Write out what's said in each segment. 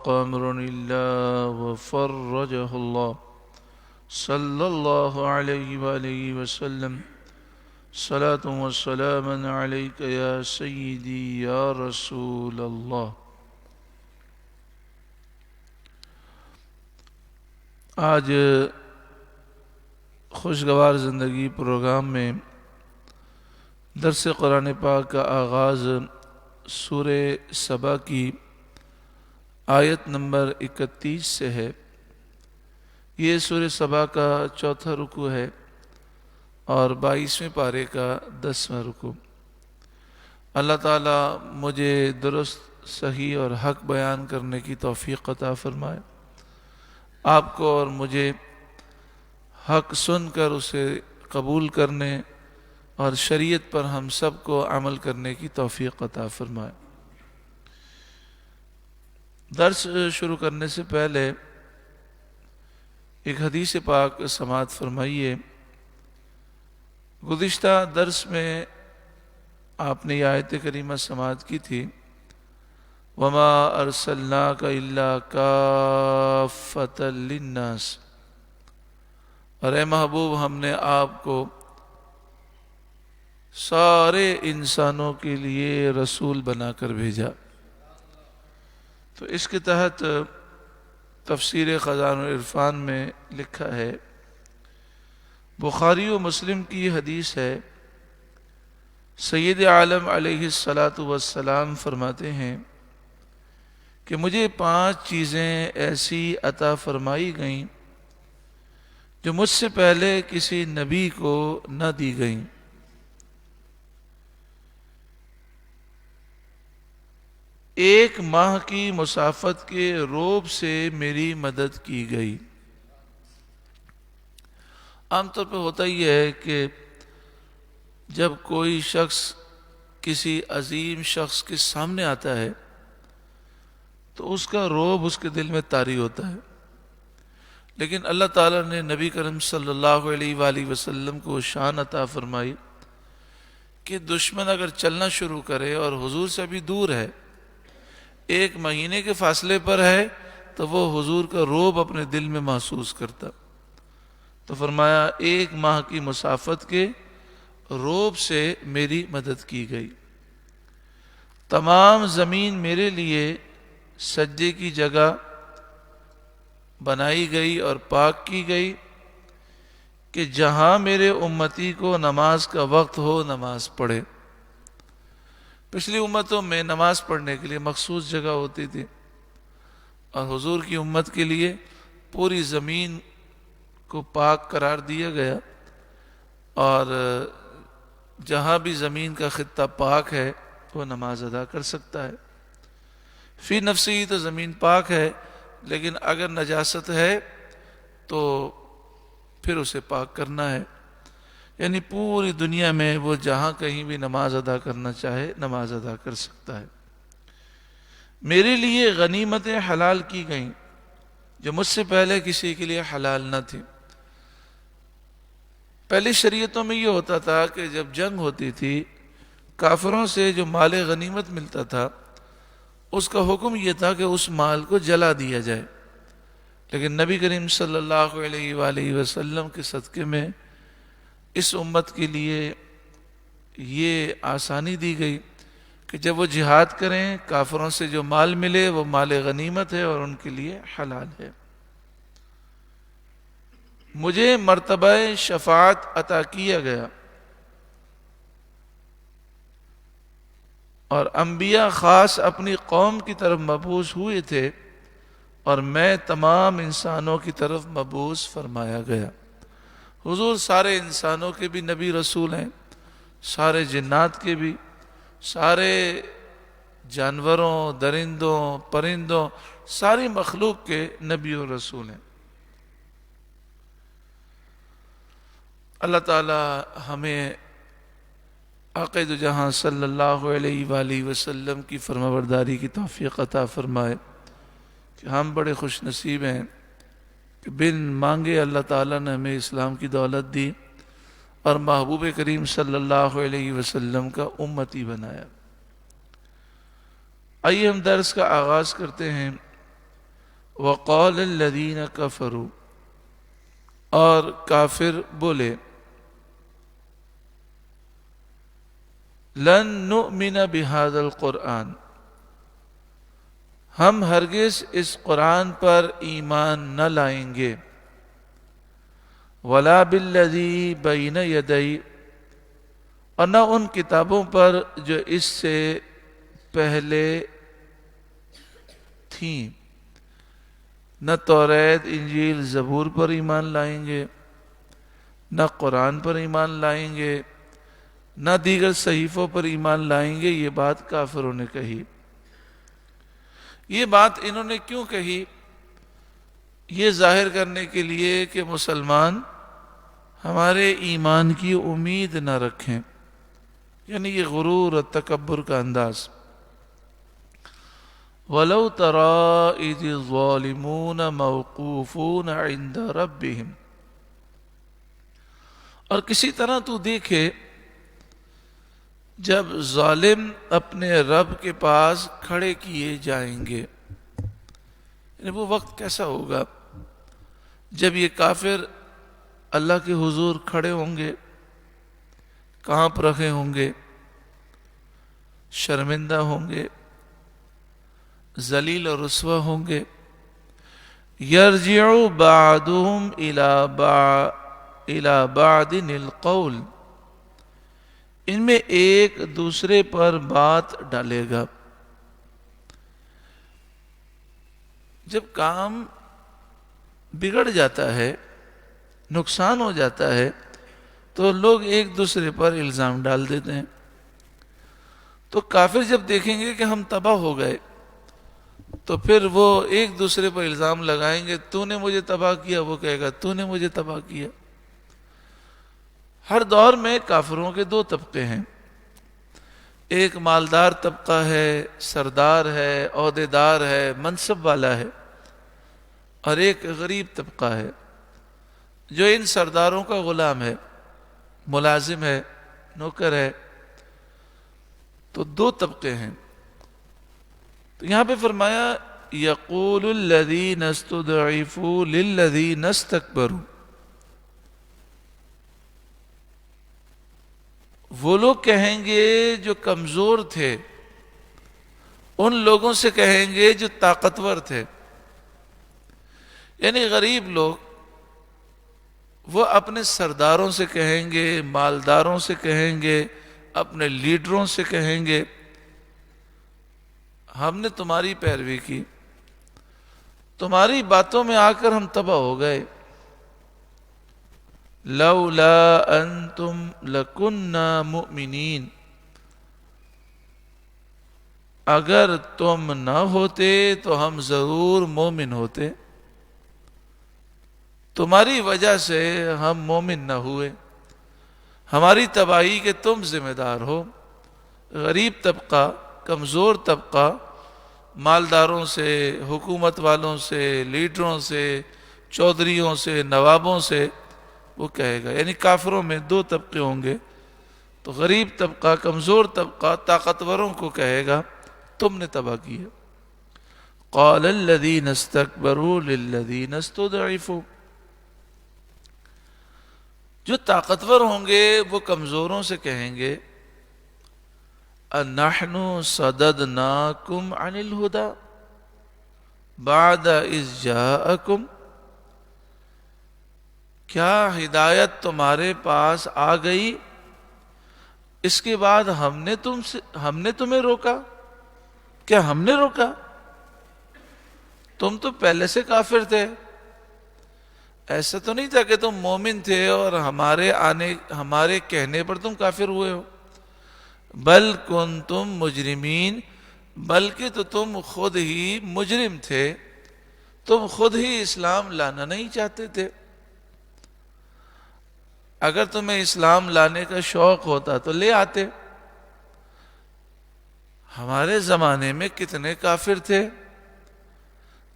وق أمر الله وفرجه الله صلى الله عليه وآله وسلم صلاة وسلاما عليك يا سيدي يا رسول الله. آج خوشگوار زندگی پروگرام میں درس قرآن پاک کا آغاز سورہ سبا کی آیت نمبر 31 سے ہے. یہ سورہ سبا کا چوتھا رکوع ہے اور 22ویں پارے کا 10واں رکوع. اللہ تعالیٰ مجھے درست صحیح اور حق بیان کرنے کی توفیق عطا فرمائے. آپ کو اور مجھے حق سن کر اسے قبول کرنے اور شریعت پر ہم سب کو عمل کرنے کی توفیق عطا فرمائے. درس شروع کرنے سے پہلے ایک حدیث پاک سماعت فرمائیے. گزشتہ درس میں آپ نے یہ آیت کریمہ سماعت کی تھی وَمَا أَرْسَلْنَاكَ إِلَّا كَافَّةً لِلنَّاسِ، اور اے محبوب ہم نے آپ کو سارے انسانوں کے لیے رسول بنا کر بھیجا. تو اس کے تحت تفسیر خزائن العرفان میں لکھا ہے، بخاری و مسلم کی حدیث ہے، سید عالم علیہ السلام فرماتے ہیں کہ مجھے 5 چیزیں ایسی عطا فرمائی گئیں جو مجھ سے پہلے کسی نبی کو نہ دی گئیں. ایک ماہ کی مسافت کے رعب سے میری مدد کی گئی. عام طور پہ ہوتا ہی ہے کہ جب کوئی شخص کسی عظیم شخص کے سامنے آتا ہے تو اس کا رعب اس کے دل میں طاری ہوتا ہے، لیکن اللہ تعالیٰ نے نبی کریم صلی اللہ علیہ وآلہ وسلم کو شان عطا فرمائی کہ دشمن اگر چلنا شروع کرے اور حضور سے بھی دور ہے، 1 مہینے کے فاصلے پر ہے، تو وہ حضور کا رعب اپنے دل میں محسوس کرتا. تو فرمایا 1 ماہ کی مسافت کے رعب سے میری مدد کی گئی. تمام زمین میرے لیے سجدے کی جگہ بنائی گئی اور پاک کی گئی کہ جہاں میرے امتی کو نماز کا وقت ہو نماز پڑھے. پچھلی امتوں میں نماز پڑھنے کے لیے مخصوص جگہ ہوتی تھی اور حضور کی امت کے لیے پوری زمین کو پاک قرار دیا گیا، اور جہاں بھی زمین کا خطہ پاک ہے وہ نماز ادا کر سکتا ہے. فی نفسی تو زمین پاک ہے، لیکن اگر نجاست ہے تو پھر اسے پاک کرنا ہے. یعنی پوری دنیا میں وہ جہاں کہیں بھی نماز ادا کرنا چاہے نماز ادا کر سکتا ہے. میرے لیے غنیمتیں حلال کی گئیں جو مجھ سے پہلے کسی کے لیے حلال نہ تھی. پہلی شریعتوں میں یہ ہوتا تھا کہ جب جنگ ہوتی تھی کافروں سے جو مال غنیمت ملتا تھا اس کا حکم یہ تھا کہ اس مال کو جلا دیا جائے، لیکن نبی کریم صلی اللہ علیہ وآلہ وسلم کے صدقے میں اس امت کے لیے یہ آسانی دی گئی کہ جب وہ جہاد کریں کافروں سے جو مال ملے وہ مال غنیمت ہے اور ان کے لیے حلال ہے. مجھے مرتبہ شفاعت عطا کیا گیا اور انبیاء خاص اپنی قوم کی طرف مبعوث ہوئے تھے اور میں تمام انسانوں کی طرف مبعوث فرمایا گیا. حضور سارے انسانوں کے بھی نبی رسول ہیں، سارے جنات کے بھی، سارے جانوروں درندوں پرندوں ساری مخلوق کے نبی و رسول ہیں. اللہ تعالی ہمیں آقا دو جہاں صلی اللہ علیہ وآلہ وسلم کی فرمانبرداری کی توفیق عطا فرمائے کہ ہم بڑے خوش نصیب ہیں کہ بن مانگے اللہ تعالیٰ نے ہمیں اسلام کی دولت دی اور محبوب کریم صلی اللہ علیہ وسلم کا امتی بنایا. آئیے ہم درس کا آغاز کرتے ہیں. وقال الذین کفروا، اور کافر بولے، لن نؤمن بہذا القرآن، ہم ہرگز اس قرآن پر ایمان نہ لائیں گے، ولا بالذی بین یدی، اور نہ ان کتابوں پر جو اس سے پہلے تھیں، نہ توریت انجیل زبور پر ایمان لائیں گے، نہ قرآن پر ایمان لائیں گے، نہ دیگر صحیفوں پر ایمان لائیں گے۔ یہ بات کافروں نے کہی۔ یہ بات انہوں نے کیوں کہی؟ یہ ظاہر کرنے کے لیے کہ مسلمان ہمارے ایمان کی امید نہ رکھیں، یعنی یہ غرور اور تکبر کا انداز۔ وَلَوْ تَرَىٰ إِذِ الظَّالِمُونَ مَوْقُوفُونَ عِندَ رَبِّهِمْ، اور کسی طرح تو دیکھے جب ظالم اپنے رب کے پاس کھڑے کیے جائیں گے، یعنی وہ وقت کیسا ہوگا جب یہ کافر اللہ کے حضور کھڑے ہوں گے، کانپ رکھے ہوں گے، شرمندہ ہوں گے، ذلیل اور رسوا ہوں گے۔ یرجع بعضهم الى بعض القول، ان میں ایک دوسرے پر بات ڈالے گا۔ جب کام بگڑ جاتا ہے، نقصان ہو جاتا ہے، تو لوگ ایک دوسرے پر الزام ڈال دیتے ہیں۔ تو کافر جب دیکھیں گے کہ ہم تباہ ہو گئے، تو پھر وہ ایک دوسرے پر الزام لگائیں گے، تو نے مجھے تباہ کیا، وہ کہے گا تو نے مجھے تباہ کیا۔ ہر دور میں کافروں کے دو طبقے ہیں، ایک مالدار طبقہ ہے، سردار ہے، عہدیدار ہے، منصب والا ہے، اور ایک غریب طبقہ ہے جو ان سرداروں کا غلام ہے، ملازم ہے، نوکر ہے۔ تو دو طبقے ہیں۔ تو یہاں پہ فرمایا یقول الذین استضعفوا للذین استکبروا، وہ لوگ کہیں گے جو کمزور تھے ان لوگوں سے کہیں گے جو طاقتور تھے، یعنی غریب لوگ وہ اپنے سرداروں سے کہیں گے، مالداروں سے کہیں گے، اپنے لیڈروں سے کہیں گے، ہم نے تمہاری پیروی کی، تمہاری باتوں میں آ کر ہم تباہ ہو گئے، لولا انتم لکننا مؤمنین، اگر تم نہ ہوتے تو ہم ضرور مومن ہوتے، تمہاری وجہ سے ہم مومن نہ ہوئے، ہماری تباہی کے تم ذمہ دار ہو۔ غریب طبقہ، کمزور طبقہ مالداروں سے، حکومت والوں سے، لیڈروں سے، چودھریوں سے، نوابوں سے وہ کہے گا، یعنی کافروں میں دو طبقے ہوں گے، تو غریب طبقہ، کمزور طبقہ طاقتوروں کو کہے گا تم نے تباہ کیا۔ قال الذین استکبروا للذین استضعفوا، جو طاقتور ہوں گے وہ کمزوروں سے کہیں گے اَنَحْنُ صَدَدْنَاكُمْ عَنِ الْهُدَى بَعْدَ إِذْ جَاءَكُمْ، کیا ہدایت تمہارے پاس آ گئی اس کے بعد ہم نے تمہیں روکا؟ کیا ہم نے روکا؟ تم تو پہلے سے کافر تھے، ایسا تو نہیں تھا کہ تم مومن تھے اور ہمارے کہنے پر تم کافر ہوئے ہو۔ بل کنتم مجرمین، بلکہ تو تم خود ہی مجرم تھے، تم خود ہی اسلام لانا نہیں چاہتے تھے۔ اگر تمہیں اسلام لانے کا شوق ہوتا تو لے آتے۔ ہمارے زمانے میں کتنے کافر تھے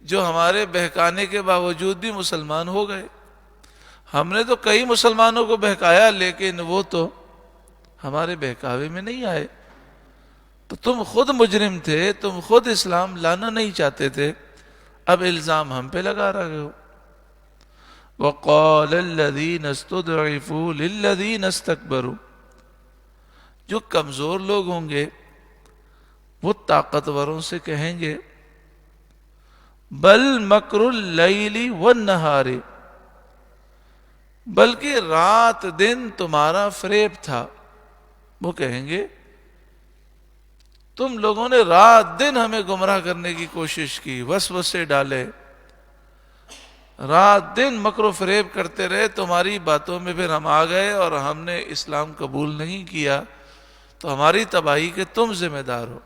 جو ہمارے بہکانے کے باوجود بھی مسلمان ہو گئے۔ ہم نے تو کئی مسلمانوں کو بہکایا، لیکن وہ تو ہمارے بہکاوے میں نہیں آئے۔ تو تم خود مجرم تھے، تم خود اسلام لانا نہیں چاہتے تھے، اب الزام ہم پہ لگا رہے ہو. وَقَالَ الَّذِينَ اسْتُضْعِفُوا لِلَّذِينَ اسْتَكْبَرُوا، جو کمزور لوگ ہوں گے وہ طاقتوروں سے کہیں گے بل مکر اللیل والنہار، بلکہ رات دن تمہارا فریب تھا. وہ کہیں گے تم لوگوں نے رات دن ہمیں گمراہ کرنے کی کوشش کی، وسوسے ڈالے، رات دن مکر و فریب کرتے رہے، تمہاری باتوں میں پھر ہم آ گئے اور ہم نے اسلام قبول نہیں کیا، تو ہماری تباہی کے تم ذمہ دار ہو.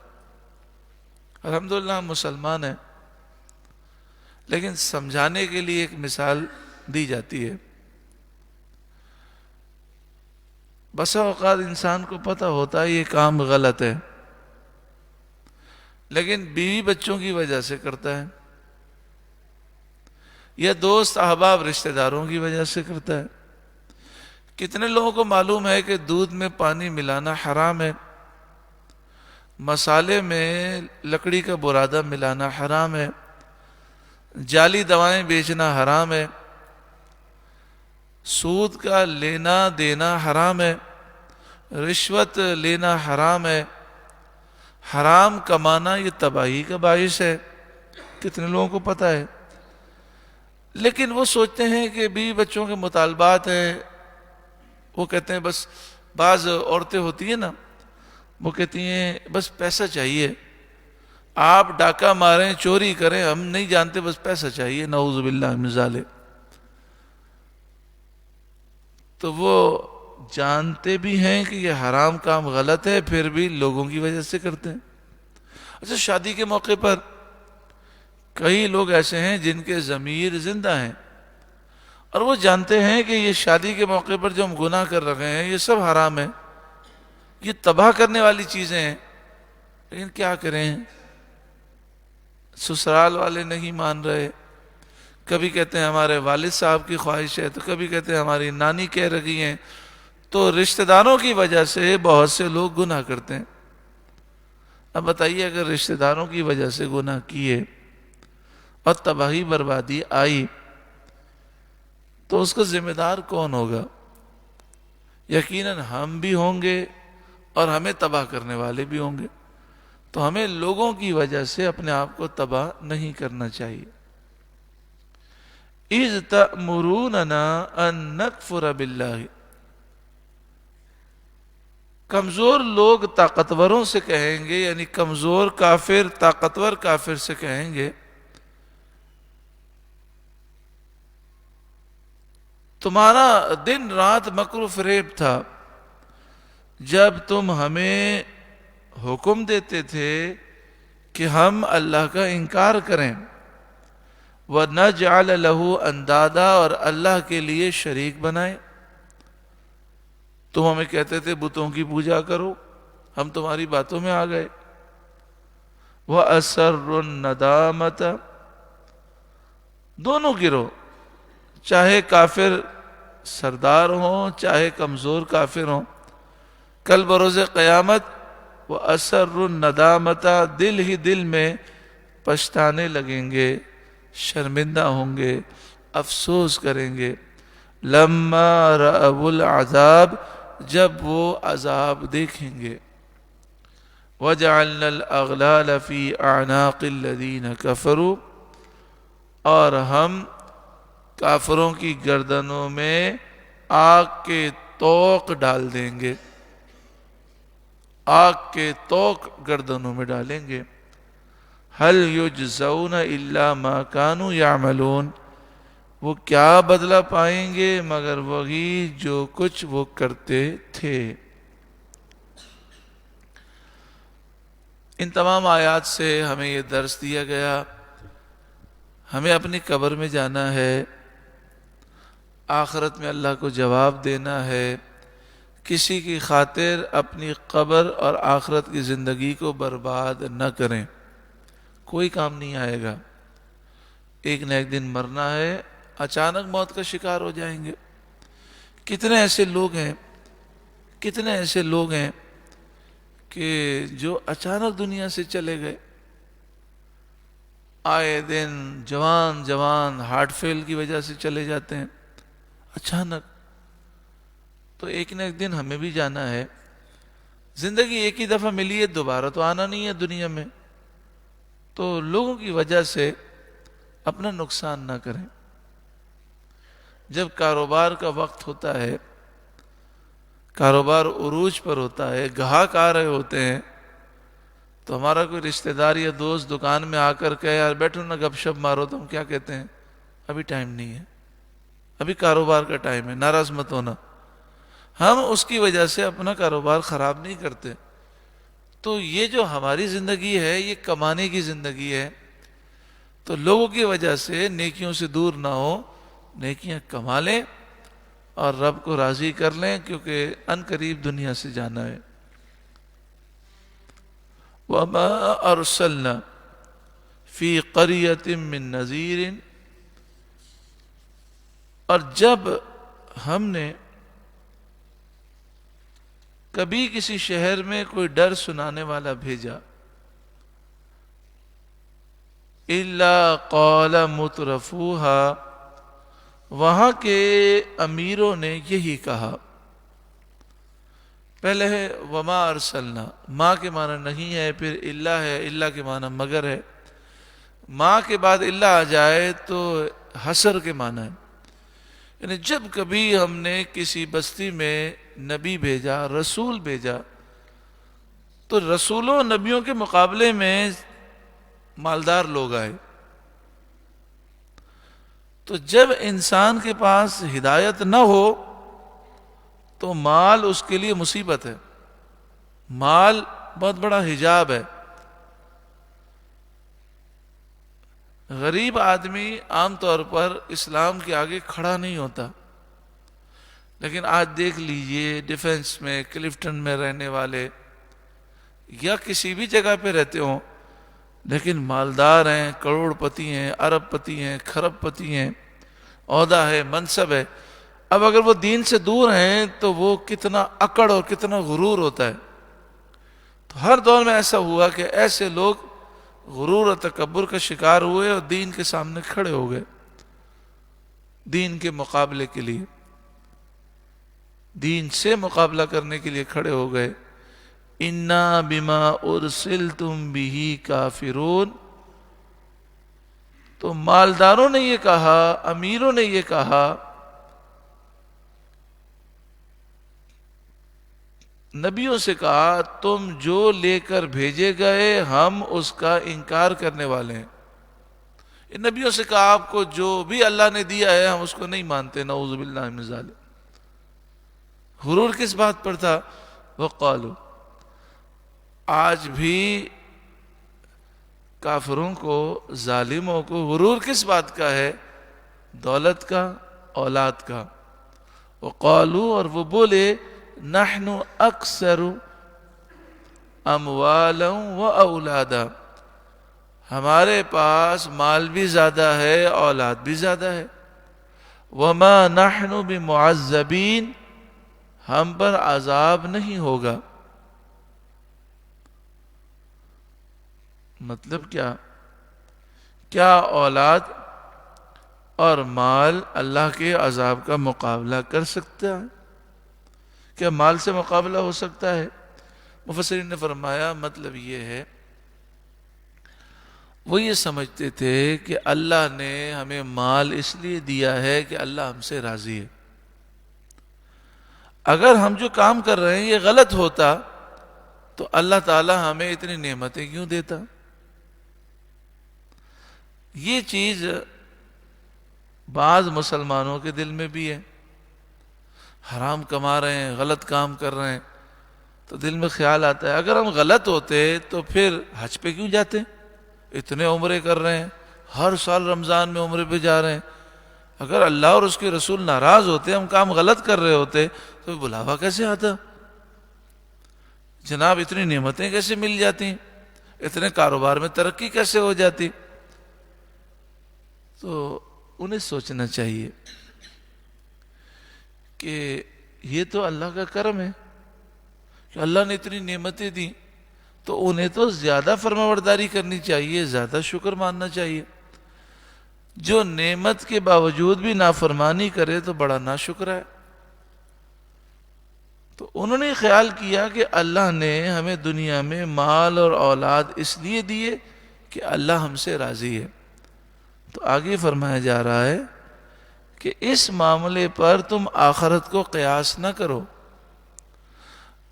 الحمدللہ ہم مسلمان ہیں، لیکن سمجھانے کے لیے ایک مثال دی جاتی ہے. بسا اوقات انسان کو پتہ ہوتا ہے یہ کام غلط ہے، لیکن بیوی بچوں کی وجہ سے کرتا ہے، یا دوست احباب رشتہ داروں کی وجہ سے کرتا ہے. کتنے لوگوں کو معلوم ہے کہ دودھ میں پانی ملانا حرام ہے، مسالے میں لکڑی کا برادہ ملانا حرام ہے، جعلی دوائیں بیچنا حرام ہے، سود کا لینا دینا حرام ہے، رشوت لینا حرام ہے، حرام کمانا یہ تباہی کا باعث ہے. کتنے لوگوں کو پتہ ہے، لیکن وہ سوچتے ہیں کہ بیوی بچوں کے مطالبات ہیں، وہ کہتے ہیں بس، بعض عورتیں ہوتی ہیں نا، وہ کہتی ہیں بس پیسہ چاہیے، آپ ڈاکہ ماریں چوری کریں ہم نہیں جانتے، بس پیسہ چاہیے. نعوذ باللہ من ذالک. تو وہ جانتے بھی ہیں کہ یہ حرام کام غلط ہے، پھر بھی لوگوں کی وجہ سے کرتے ہیں. اچھا، شادی کے موقع پر کئی لوگ ایسے ہیں جن کے ضمیر زندہ ہیں اور وہ جانتے ہیں کہ یہ شادی کے موقع پر جو ہم گناہ کر رہے ہیں یہ سب حرام ہے، یہ تباہ کرنے والی چیزیں ہیں، لیکن کیا کریں، سسرال والے نہیں مان رہے. کبھی کہتے ہیں ہمارے والد صاحب کی خواہش ہے، تو کبھی کہتے ہیں ہماری نانی کہہ رہی ہیں. تو رشتہ داروں کی وجہ سے بہت سے لوگ گناہ کرتے ہیں. اب بتائیے اگر رشتہ داروں کی وجہ سے گناہ کیے اور تباہی بربادی آئی تو اس کا ذمہ دار کون ہوگا؟ یقیناً ہم بھی ہوں گے اور ہمیں تباہ کرنے والے بھی ہوں گے. تو ہمیں لوگوں کی وجہ سے اپنے آپ کو تباہ نہیں کرنا چاہیے. اِذْ تَأْمُرُونَنَا أَن نَكْفُرَ بِاللَّهِ، کمزور لوگ طاقتوروں سے کہیں گے، یعنی کمزور کافر طاقتور کافر سے کہیں گے تمہارا دن رات مکر و فریب تھا، جب تم ہمیں حکم دیتے تھے کہ ہم اللہ کا انکار کریں، وَنَجْعَلَ لَهُ أَنْدَادًا، اور اللہ کے لیے شریک بنائیں. تم ہمیں کہتے تھے بتوں کی پوجا کرو، ہم تمہاری باتوں میں آ گئے. وَأَسَرُّ النَّدَامَةَ، دونوں گروہ، چاہے کافر سردار ہوں چاہے کمزور کافر ہوں، کل بروز قیامت وَأَسَرُّ النَّدَامَةَ، دل ہی دل میں پچھتانے لگیں گے، شرمندہ ہوں گے، افسوس کریں گے. لَمَّا رَأَوُا الْعَذَابَ، جب وہ عذاب دیکھیں گے. وَجَعَلْنَا الْأَغْلَالَ فِي أَعْنَاقِ الَّذِينَ كَفَرُوا، اور ہم کافروں کی گردنوں میں آگ کے توق ڈال دیں گے، آگ کے توق گردنوں میں ڈالیں گے. هَلْ يُجْزَوْنَ إِلَّا مَا كَانُوا يَعْمَلُونَ، وہ کیا بدلہ پائیں گے مگر وہی جو کچھ وہ کرتے تھے. ان تمام آیات سے ہمیں یہ درس دیا گیا، ہمیں اپنی قبر میں جانا ہے، آخرت میں اللہ کو جواب دینا ہے. کسی کی خاطر اپنی قبر اور آخرت کی زندگی کو برباد نہ کریں، کوئی کام نہیں آئے گا. ایک نہ ایک دن مرنا ہے، اچانک موت کا شکار ہو جائیں گے. کتنے ایسے لوگ ہیں، کتنے ایسے لوگ ہیں کہ جو اچانک دنیا سے چلے گئے. آئے دن جوان جوان ہارٹ فیل کی وجہ سے چلے جاتے ہیں اچانک. تو ایک نہ ایک دن ہمیں بھی جانا ہے. زندگی ایک ہی دفعہ ملی ہے، دوبارہ تو آنا نہیں ہے دنیا میں. تو لوگوں کی وجہ سے اپنا نقصان نہ کریں. جب کاروبار کا وقت ہوتا ہے، کاروبار عروج پر ہوتا ہے، گاہک آ رہے ہوتے ہیں، تو ہمارا کوئی رشتہ دار یا دوست دکان میں آ کر کہ یار بیٹھو نا گپ شپ مارو، تو ہم کیا کہتے ہیں؟ ابھی ٹائم نہیں ہے، ابھی کاروبار کا ٹائم ہے، ناراض مت ہونا. ہم اس کی وجہ سے اپنا کاروبار خراب نہیں کرتے. تو یہ جو ہماری زندگی ہے یہ کمانے کی زندگی ہے. تو لوگوں کی وجہ سے نیکیوں سے دور نہ ہو، نیکیاں کما لیں اور رب کو راضی کر لیں، کیونکہ ان قریب دنیا سے جانا ہے. وَمَا أَرْسَلْنَا فِي قَرْيَةٍ مِّن نَذِيرٍ، اور جب ہم نے کبھی کسی شہر میں کوئی ڈر سنانے والا بھیجا، إِلَّا قَالَ مُتْرَفُوهَا، وہاں کے امیروں نے یہی کہا. پہلے ہے وما ارسلنا، ماں کے معنی نہیں ہے، پھر اللہ ہے، اللہ کے معنی مگر ہے. ماں کے بعد اللہ آ جائے تو حصر کے معنی ہے. یعنی جب کبھی ہم نے کسی بستی میں نبی بھیجا، رسول بھیجا، تو رسولوں نبیوں کے مقابلے میں مالدار لوگ آئے. تو جب انسان کے پاس ہدایت نہ ہو تو مال اس کے لیے مصیبت ہے. مال بہت بڑا حجاب ہے. غریب آدمی عام طور پر اسلام کے آگے کھڑا نہیں ہوتا. لیکن آج دیکھ لیجئے ڈیفنس میں، کلفٹن میں رہنے والے یا کسی بھی جگہ پہ رہتے ہوں لیکن مالدار ہیں، کروڑ پتی ہیں، ارب پتی ہیں، کھرب پتی ہیں، عہدہ ہے، منصب ہے. اب اگر وہ دین سے دور ہیں تو وہ کتنا اکڑ اور کتنا غرور ہوتا ہے. تو ہر دور میں ایسا ہوا کہ ایسے لوگ غرور اور تکبر کا شکار ہوئے اور دین کے سامنے کھڑے ہو گئے، دین کے مقابلے کے لیے، دین سے مقابلہ کرنے کے لیے کھڑے ہو گئے. اِنَّا بِمَا أُرْسِلْتُمْ بِهِ كَافِرُونَ. تو مالداروں نے یہ کہا، امیروں نے یہ کہا، نبیوں سے کہا تم جو لے کر بھیجے گئے ہم اس کا انکار کرنے والے ہیں. ان نبیوں سے کہا آپ کو جو بھی اللہ نے دیا ہے ہم اس کو نہیں مانتے. نعوذ باللہ من ذالک. غرور کس بات پر تھا؟ وقالو. آج بھی کافروں کو، ظالموں کو غرور کس بات کا ہے؟ دولت کا، اولاد کا. وقالو، اور وہ بولے، نحن اکثر اموالا و اولادا، ہمارے پاس مال بھی زیادہ ہے، اولاد بھی زیادہ ہے. وما نحن بمعذبین، ہم پر عذاب نہیں ہوگا. مطلب کیا اولاد اور مال اللہ کے عذاب کا مقابلہ کر سکتا ہے؟ کیا مال سے مقابلہ ہو سکتا ہے؟ مفسرین نے فرمایا مطلب یہ ہے، وہ یہ سمجھتے تھے کہ اللہ نے ہمیں مال اس لیے دیا ہے کہ اللہ ہم سے راضی ہے. اگر ہم جو کام کر رہے ہیں یہ غلط ہوتا تو اللہ تعالی ہمیں اتنی نعمتیں کیوں دیتا؟ یہ چیز بعض مسلمانوں کے دل میں بھی ہے. حرام کما رہے ہیں، غلط کام کر رہے ہیں تو دل میں خیال آتا ہے اگر ہم غلط ہوتے تو پھر حج پہ کیوں جاتے؟ اتنے عمرے کر رہے ہیں، ہر سال رمضان میں عمرے پہ جا رہے ہیں. اگر اللہ اور اس کے رسول ناراض ہوتے، ہم کام غلط کر رہے ہوتے تو بلاوا کیسے آتا؟ جناب اتنی نعمتیں کیسے مل جاتی؟ اتنے کاروبار میں ترقی کیسے ہو جاتی؟ تو انہیں سوچنا چاہیے کہ یہ تو اللہ کا کرم ہے کہ اللہ نے اتنی نعمتیں دی. تو انہیں تو زیادہ فرمانبرداری کرنی چاہیے، زیادہ شکر ماننا چاہیے۔ جو نعمت کے باوجود بھی نافرمانی کرے تو بڑا ناشکر ہے۔ تو انہوں نے خیال کیا کہ اللہ نے ہمیں دنیا میں مال اور اولاد اس لیے دیے کہ اللہ ہم سے راضی ہے۔ تو آگے فرمایا جا رہا ہے کہ اس معاملے پر تم آخرت کو قیاس نہ کرو۔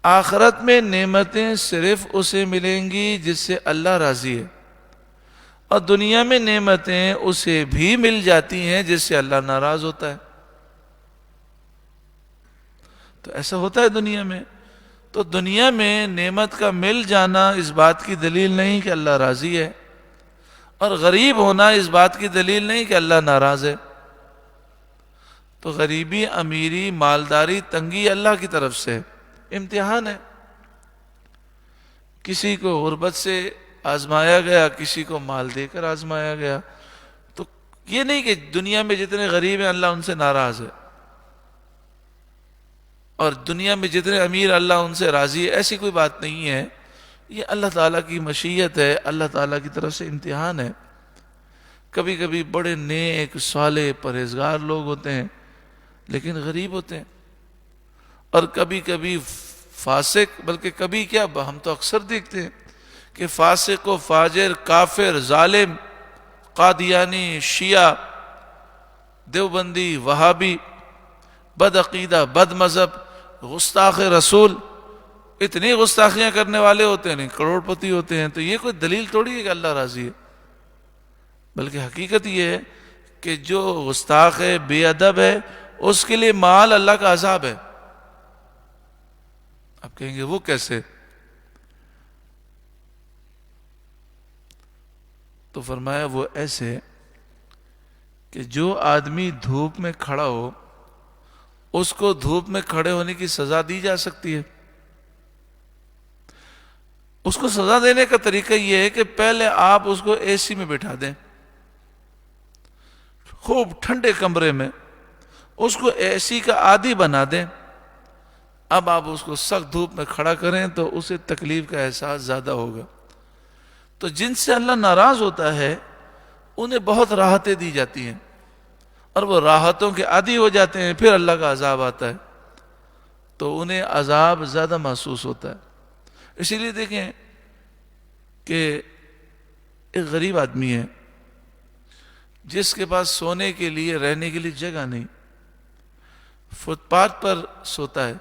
آخرت میں نعمتیں صرف اسے ملیں گی جس سے اللہ راضی ہے، اور دنیا میں نعمتیں اسے بھی مل جاتی ہیں جس سے اللہ ناراض ہوتا ہے۔ تو ایسا ہوتا ہے دنیا میں۔ تو دنیا میں نعمت کا مل جانا اس بات کی دلیل نہیں کہ اللہ راضی ہے، اور غریب ہونا اس بات کی دلیل نہیں کہ اللہ ناراض ہے۔ تو غریبی، امیری، مالداری، تنگی اللہ کی طرف سے امتحان ہے۔ کسی کو غربت سے آزمایا گیا، کسی کو مال دے کر آزمایا گیا۔ تو یہ نہیں کہ دنیا میں جتنے غریب ہیں اللہ ان سے ناراض ہے، اور دنیا میں جتنے امیر اللہ ان سے راضی ہے، ایسی کوئی بات نہیں ہے۔ یہ اللہ تعالیٰ کی مشیت ہے، اللہ تعالیٰ کی طرف سے امتحان ہے۔ کبھی کبھی بڑے نیک، صالح، پرہیزگار لوگ ہوتے ہیں لیکن غریب ہوتے ہیں، اور کبھی کبھی فاسق، بلکہ کبھی کیا، ہم تو اکثر دیکھتے ہیں کہ فاسق و فاجر، کافر، ظالم، قادیانی، شیعہ، دیوبندی، وہابی، بد عقیدہ، بد مذہب، گستاخ رسول، اتنی گستاخیاں کرنے والے ہوتے ہیں، نہیں کروڑ پتی ہوتے ہیں۔ تو یہ کوئی دلیل تھوڑی ہے کہ اللہ راضی ہے، بلکہ حقیقت یہ ہے کہ جو گستاخ ہے، بے ادب ہے، اس کے لیے مال اللہ کا عذاب ہے۔ آپ کہیں گے وہ کیسے؟ تو فرمایا وہ ایسے کہ جو آدمی دھوپ میں کھڑا ہو، اس کو دھوپ میں کھڑے ہونے کی سزا دی جا سکتی ہے۔ اس کو سزا دینے کا طریقہ یہ ہے کہ پہلے آپ اس کو اے سی میں بٹھا دیں، خوب ٹھنڈے کمرے میں، اس کو اے سی کا عادی بنا دیں۔ اب آپ اس کو سخت دھوپ میں کھڑا کریں تو اسے تکلیف کا احساس زیادہ ہوگا۔ تو جن سے اللہ ناراض ہوتا ہے انہیں بہت راحتیں دی جاتی ہیں، اور وہ راحتوں کے عادی ہو جاتے ہیں، پھر اللہ کا عذاب آتا ہے تو انہیں عذاب زیادہ محسوس ہوتا ہے۔ اسی لیے دیکھیں کہ ایک غریب آدمی ہے جس کے پاس سونے کے لیے، رہنے کے لیے جگہ نہیں، فٹ پاتھ پر سوتا ہے،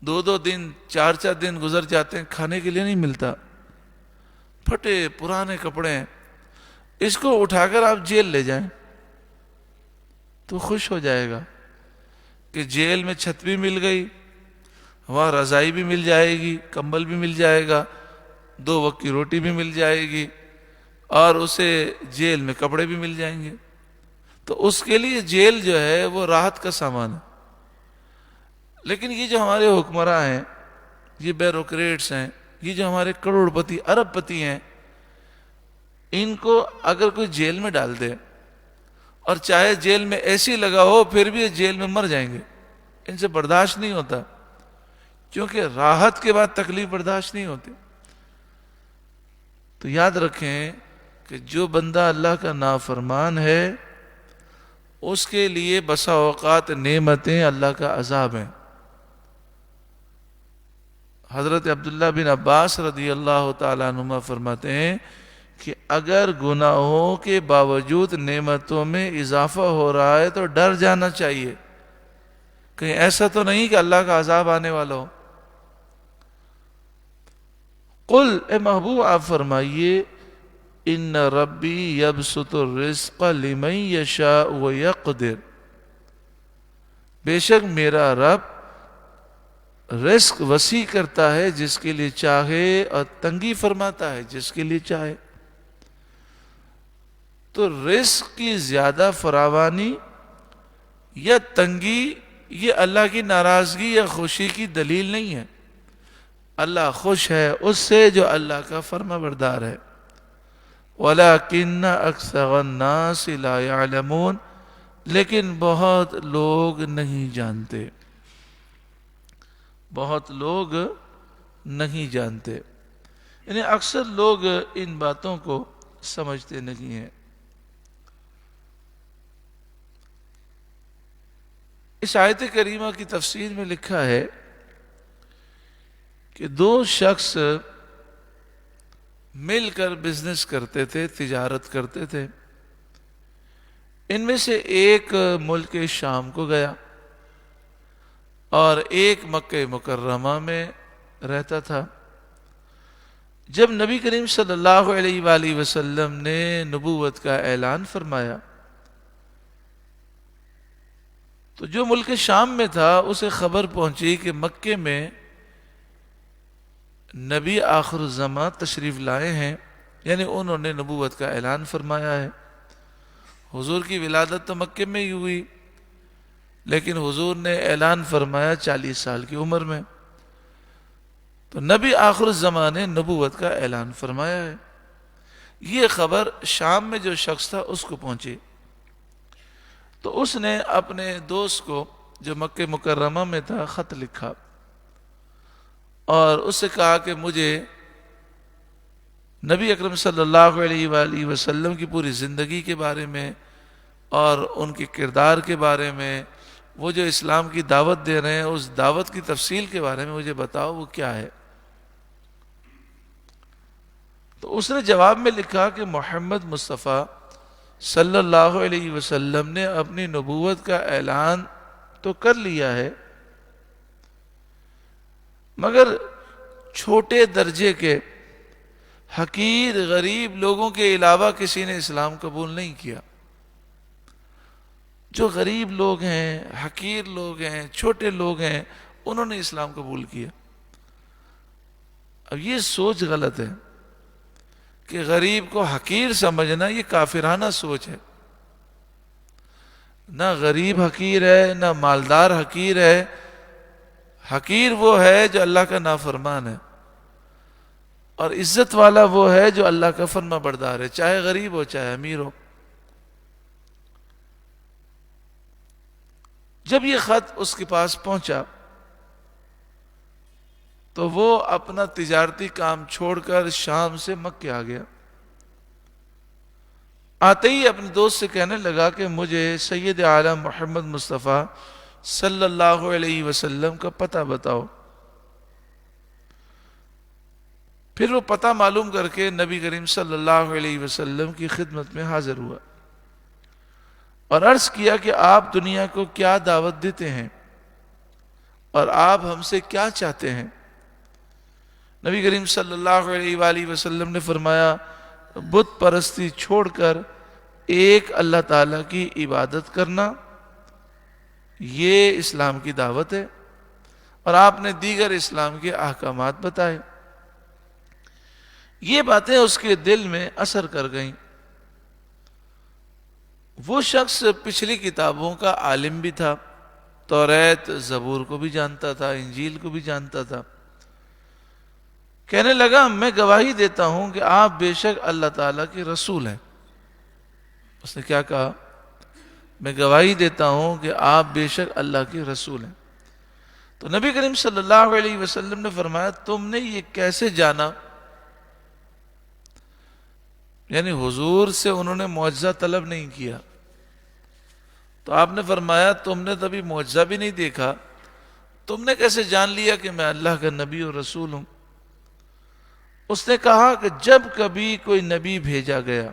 2 دن 4 دن گزر جاتے ہیں، کھانے کے لیے نہیں ملتا، پھٹے پرانے کپڑے ہیں۔ اس کو اٹھا کر آپ جیل لے جائیں تو خوش ہو جائے گا کہ جیل میں چھت بھی مل گئی، وہاں رضائی بھی مل جائے گی، کمبل بھی مل جائے گا، 2 وقت کی روٹی بھی مل جائے گی، اور اسے جیل میں کپڑے بھی مل جائیں گے۔ تو اس کے لیے جیل جو ہے وہ راحت کا سامان ہے۔ لیکن یہ جو ہمارے حکمراں ہیں، یہ بیوروکریٹس ہیں، یہ جو ہمارے کروڑ پتی، ارب پتی ہیں، ان کو اگر کوئی جیل میں ڈال دے، اور چاہے جیل میں اے سی لگا ہو، پھر بھی یہ جیل میں مر جائیں گے، ان سے برداشت نہیں ہوتا، کیونکہ راحت کے بعد تکلیف برداشت نہیں ہوتی۔ تو یاد رکھیں کہ جو بندہ اللہ کا نافرمان ہے اس کے لیے بسا اوقات نعمتیں اللہ کا عذاب ہیں۔ حضرت عبداللہ بن عباس رضی اللہ تعالیٰ عنہما فرماتے ہیں کہ اگر گناہوں کے باوجود نعمتوں میں اضافہ ہو رہا ہے تو ڈر جانا چاہیے، کہیں ایسا تو نہیں کہ اللہ کا عذاب آنے والا ہو۔ قل، اے محبوب آپ فرمائیے، ان ربی یبسط الرزق لمن یشاء ویقدر، بے شک میرا رب رزق وسیع کرتا ہے جس کے لیے چاہے، اور تنگی فرماتا ہے جس کے لیے چاہے۔ تو رزق کی زیادہ فراوانی یا تنگی یہ اللہ کی ناراضگی یا خوشی کی دلیل نہیں ہے۔ اللہ خوش ہے اس سے جو اللہ کا فرما بردار ہے۔ وَلَكِنَّ أَكْثَرَ النَّاسِ لَا يَعْلَمُونَ، لیکن بہت لوگ نہیں جانتے، بہت لوگ نہیں جانتے۔ یعنی اکثر لوگ ان باتوں کو سمجھتے نہیں ہیں۔ اس آیت کریمہ کی تفسیر میں لکھا ہے کہ دو شخص مل کر بزنس کرتے تھے، تجارت کرتے تھے۔ ان میں سے ایک ملک شام کو گیا اور ایک مکہ مکرمہ میں رہتا تھا۔ جب نبی کریم صلی اللہ علیہ وآلہ وسلم نے نبوت کا اعلان فرمایا تو جو ملک شام میں تھا اسے خبر پہنچی کہ مکے میں نبی آخر الزماں تشریف لائے ہیں، یعنی انہوں نے نبوت کا اعلان فرمایا ہے۔ حضور کی ولادت تو مکے میں ہی ہوئی، لیکن حضور نے اعلان فرمایا 40 سال کی عمر میں، تو نبی آخر الزماں نے نبوت کا اعلان فرمایا ہے۔ یہ خبر شام میں جو شخص تھا اس کو پہنچی، تو اس نے اپنے دوست کو جو مکہ مکرمہ میں تھا خط لکھا اور اس سے کہا کہ مجھے نبی اکرم صلی اللہ علیہ وآلہ وسلم کی پوری زندگی کے بارے میں اور ان کے کردار کے بارے میں، وہ جو اسلام کی دعوت دے رہے ہیں اس دعوت کی تفصیل کے بارے میں مجھے بتاؤ وہ کیا ہے۔ تو اس نے جواب میں لکھا کہ محمد مصطفیٰ صلی اللہ علیہ وسلم نے اپنی نبوت کا اعلان تو کر لیا ہے، مگر چھوٹے درجے کے حقیر غریب لوگوں کے علاوہ کسی نے اسلام قبول نہیں کیا۔ جو غریب لوگ ہیں، حقیر لوگ ہیں، چھوٹے لوگ ہیں، انہوں نے اسلام قبول کیا۔ اب یہ سوچ غلط ہے کہ غریب کو حقیر سمجھنا، یہ کافرانہ سوچ ہے۔ نہ غریب حقیر ہے، نہ مالدار حقیر ہے۔ حقیر وہ ہے جو اللہ کا نافرمان ہے، اور عزت والا وہ ہے جو اللہ کا فرما بردار ہے، چاہے غریب ہو چاہے امیر ہو۔ جب یہ خط اس کے پاس پہنچا تو وہ اپنا تجارتی کام چھوڑ کر شام سے مکے آ گیا۔ آتے ہی اپنے دوست سے کہنے لگا کہ مجھے سید عالم محمد مصطفیٰ صلی اللہ علیہ وسلم کا پتہ بتاؤ۔ پھر وہ پتہ معلوم کر کے نبی کریم صلی اللہ علیہ وسلم کی خدمت میں حاضر ہوا اور عرض کیا کہ آپ دنیا کو کیا دعوت دیتے ہیں اور آپ ہم سے کیا چاہتے ہیں؟ نبی کریم صلی اللہ علیہ وآلہ وسلم نے فرمایا بت پرستی چھوڑ کر ایک اللہ تعالیٰ کی عبادت کرنا، یہ اسلام کی دعوت ہے، اور آپ نے دیگر اسلام کے احکامات بتائے۔ یہ باتیں اس کے دل میں اثر کر گئیں۔ وہ شخص پچھلی کتابوں کا عالم بھی تھا، توریت زبور کو بھی جانتا تھا، انجیل کو بھی جانتا تھا۔ کہنے لگا میں گواہی دیتا ہوں کہ آپ بے شک اللہ تعالیٰ کے رسول ہیں۔ اس نے کیا کہا؟ میں گواہی دیتا ہوں کہ آپ بے شک اللہ کے رسول ہیں۔ تو نبی کریم صلی اللہ علیہ وسلم نے فرمایا تم نے یہ کیسے جانا؟ یعنی حضور سے انہوں نے معجزہ طلب نہیں کیا، تو آپ نے فرمایا تم نے تو ابھی معجزہ بھی نہیں دیکھا، تم نے کیسے جان لیا کہ میں اللہ کا نبی اور رسول ہوں؟ اس نے کہا کہ جب کبھی کوئی نبی بھیجا گیا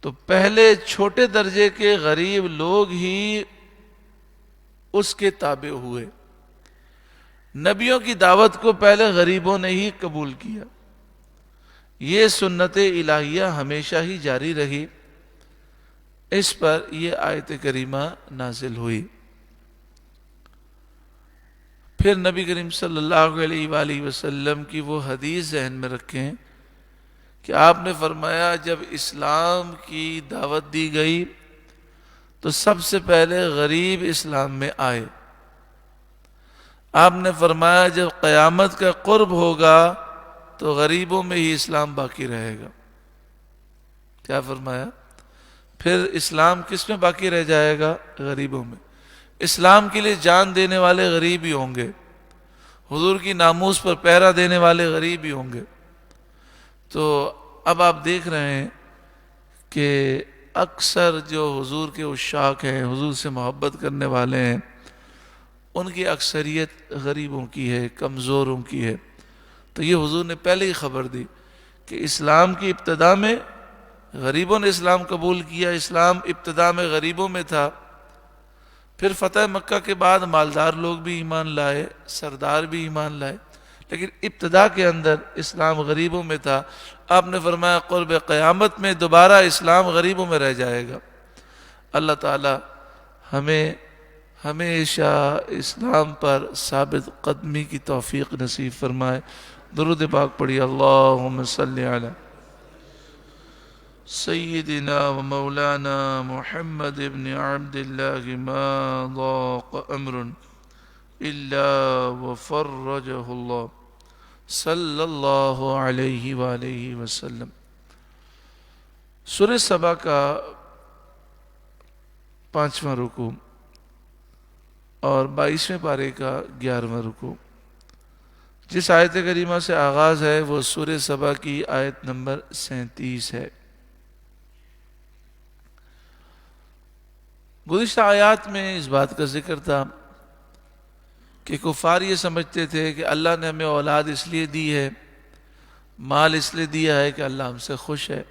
تو پہلے چھوٹے درجے کے غریب لوگ ہی اس کے تابع ہوئے۔ نبیوں کی دعوت کو پہلے غریبوں نے ہی قبول کیا۔ یہ سنت الہیہ ہمیشہ ہی جاری رہی۔ اس پر یہ آیت کریمہ نازل ہوئی۔ پھر نبی کریم صلی اللہ علیہ وآلہ وسلم کی وہ حدیث ذہن میں رکھیں کہ آپ نے فرمایا جب اسلام کی دعوت دی گئی تو سب سے پہلے غریب اسلام میں آئے۔ آپ نے فرمایا جب قیامت کا قرب ہوگا تو غریبوں میں ہی اسلام باقی رہے گا۔ کیا فرمایا؟ پھر اسلام کس میں باقی رہ جائے گا؟ غریبوں میں۔ اسلام کے لیے جان دینے والے غریب ہی ہوں گے، حضور کی ناموس پر پہرا دینے والے غریب ہی ہوں گے۔ تو اب آپ دیکھ رہے ہیں کہ اکثر جو حضور کے عشاق ہیں، حضور سے محبت کرنے والے ہیں، ان کی اکثریت غریبوں کی ہے، کمزوروں کی ہے۔ تو یہ حضور نے پہلے ہی خبر دی کہ اسلام کی ابتدا میں غریبوں نے اسلام قبول کیا، اسلام ابتدا میں غریبوں میں تھا، پھر فتح مکہ کے بعد مالدار لوگ بھی ایمان لائے، سردار بھی ایمان لائے، لیکن ابتدا کے اندر اسلام غریبوں میں تھا۔ آپ نے فرمایا قرب قیامت میں دوبارہ اسلام غریبوں میں رہ جائے گا۔ اللہ تعالی ہمیں ہمیشہ اسلام پر ثابت قدمی کی توفیق نصیب فرمائے۔ درود پاک پڑھی، اللہم صلی علی سیدنا و مولانا محمد ابن عبد اللہ ما ضاق امر الا وفرجہ اللہ صلی اللہ علیہ وآلہ وسلم۔ سورہ سبا کا 5واں رکوع اور 22ویں پارے کا 11واں رکوع، جس آیت کریمہ سے آغاز ہے وہ سورہ سبا کی آیت نمبر 37 ہے۔ گزشتہ آیات میں اس بات کا ذکر تھا کہ کفار یہ سمجھتے تھے کہ اللہ نے ہمیں اولاد اس لیے دی ہے، مال اس لیے دیا ہے کہ اللہ ہم سے خوش ہے،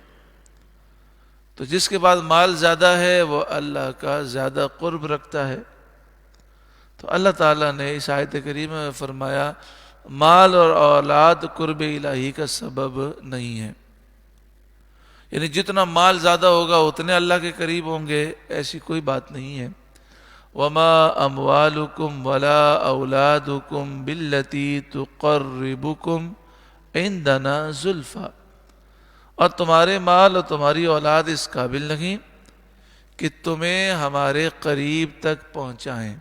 تو جس کے بعد مال زیادہ ہے وہ اللہ کا زیادہ قرب رکھتا ہے۔ تو اللہ تعالیٰ نے اس آیت کریمہ میں فرمایا مال اور اولاد قرب الہی کا سبب نہیں ہے، یعنی جتنا مال زیادہ ہوگا اتنے اللہ کے قریب ہوں گے، ایسی کوئی بات نہیں ہے۔ وَمَا أَمْوَالُكُمْ وَلَا أَوْلَادُكُمْ بِالَّتِي تُقَرِّبُكُمْ عِنْدَنَا زُلْفَى، اور تمہارے مال اور تمہاری اولاد اس قابل نہیں کہ تمہیں ہمارے قریب تک پہنچائیں۔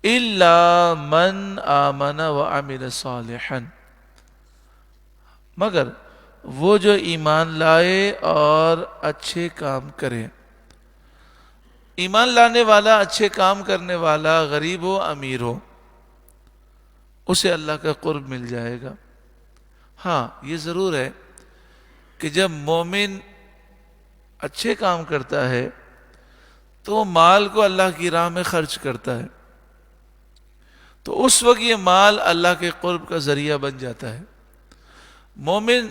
إِلَّا مَنْ آمَنَ وَعَمِلَ صَالِحًا، مگر وہ جو ایمان لائے اور اچھے کام کرے۔ ایمان لانے والا، اچھے کام کرنے والا، غریب ہو امیر ہو، اسے اللہ کا قرب مل جائے گا۔ ہاں یہ ضرور ہے کہ جب مومن اچھے کام کرتا ہے تو وہ مال کو اللہ کی راہ میں خرچ کرتا ہے، تو اس وقت یہ مال اللہ کے قرب کا ذریعہ بن جاتا ہے۔ مومن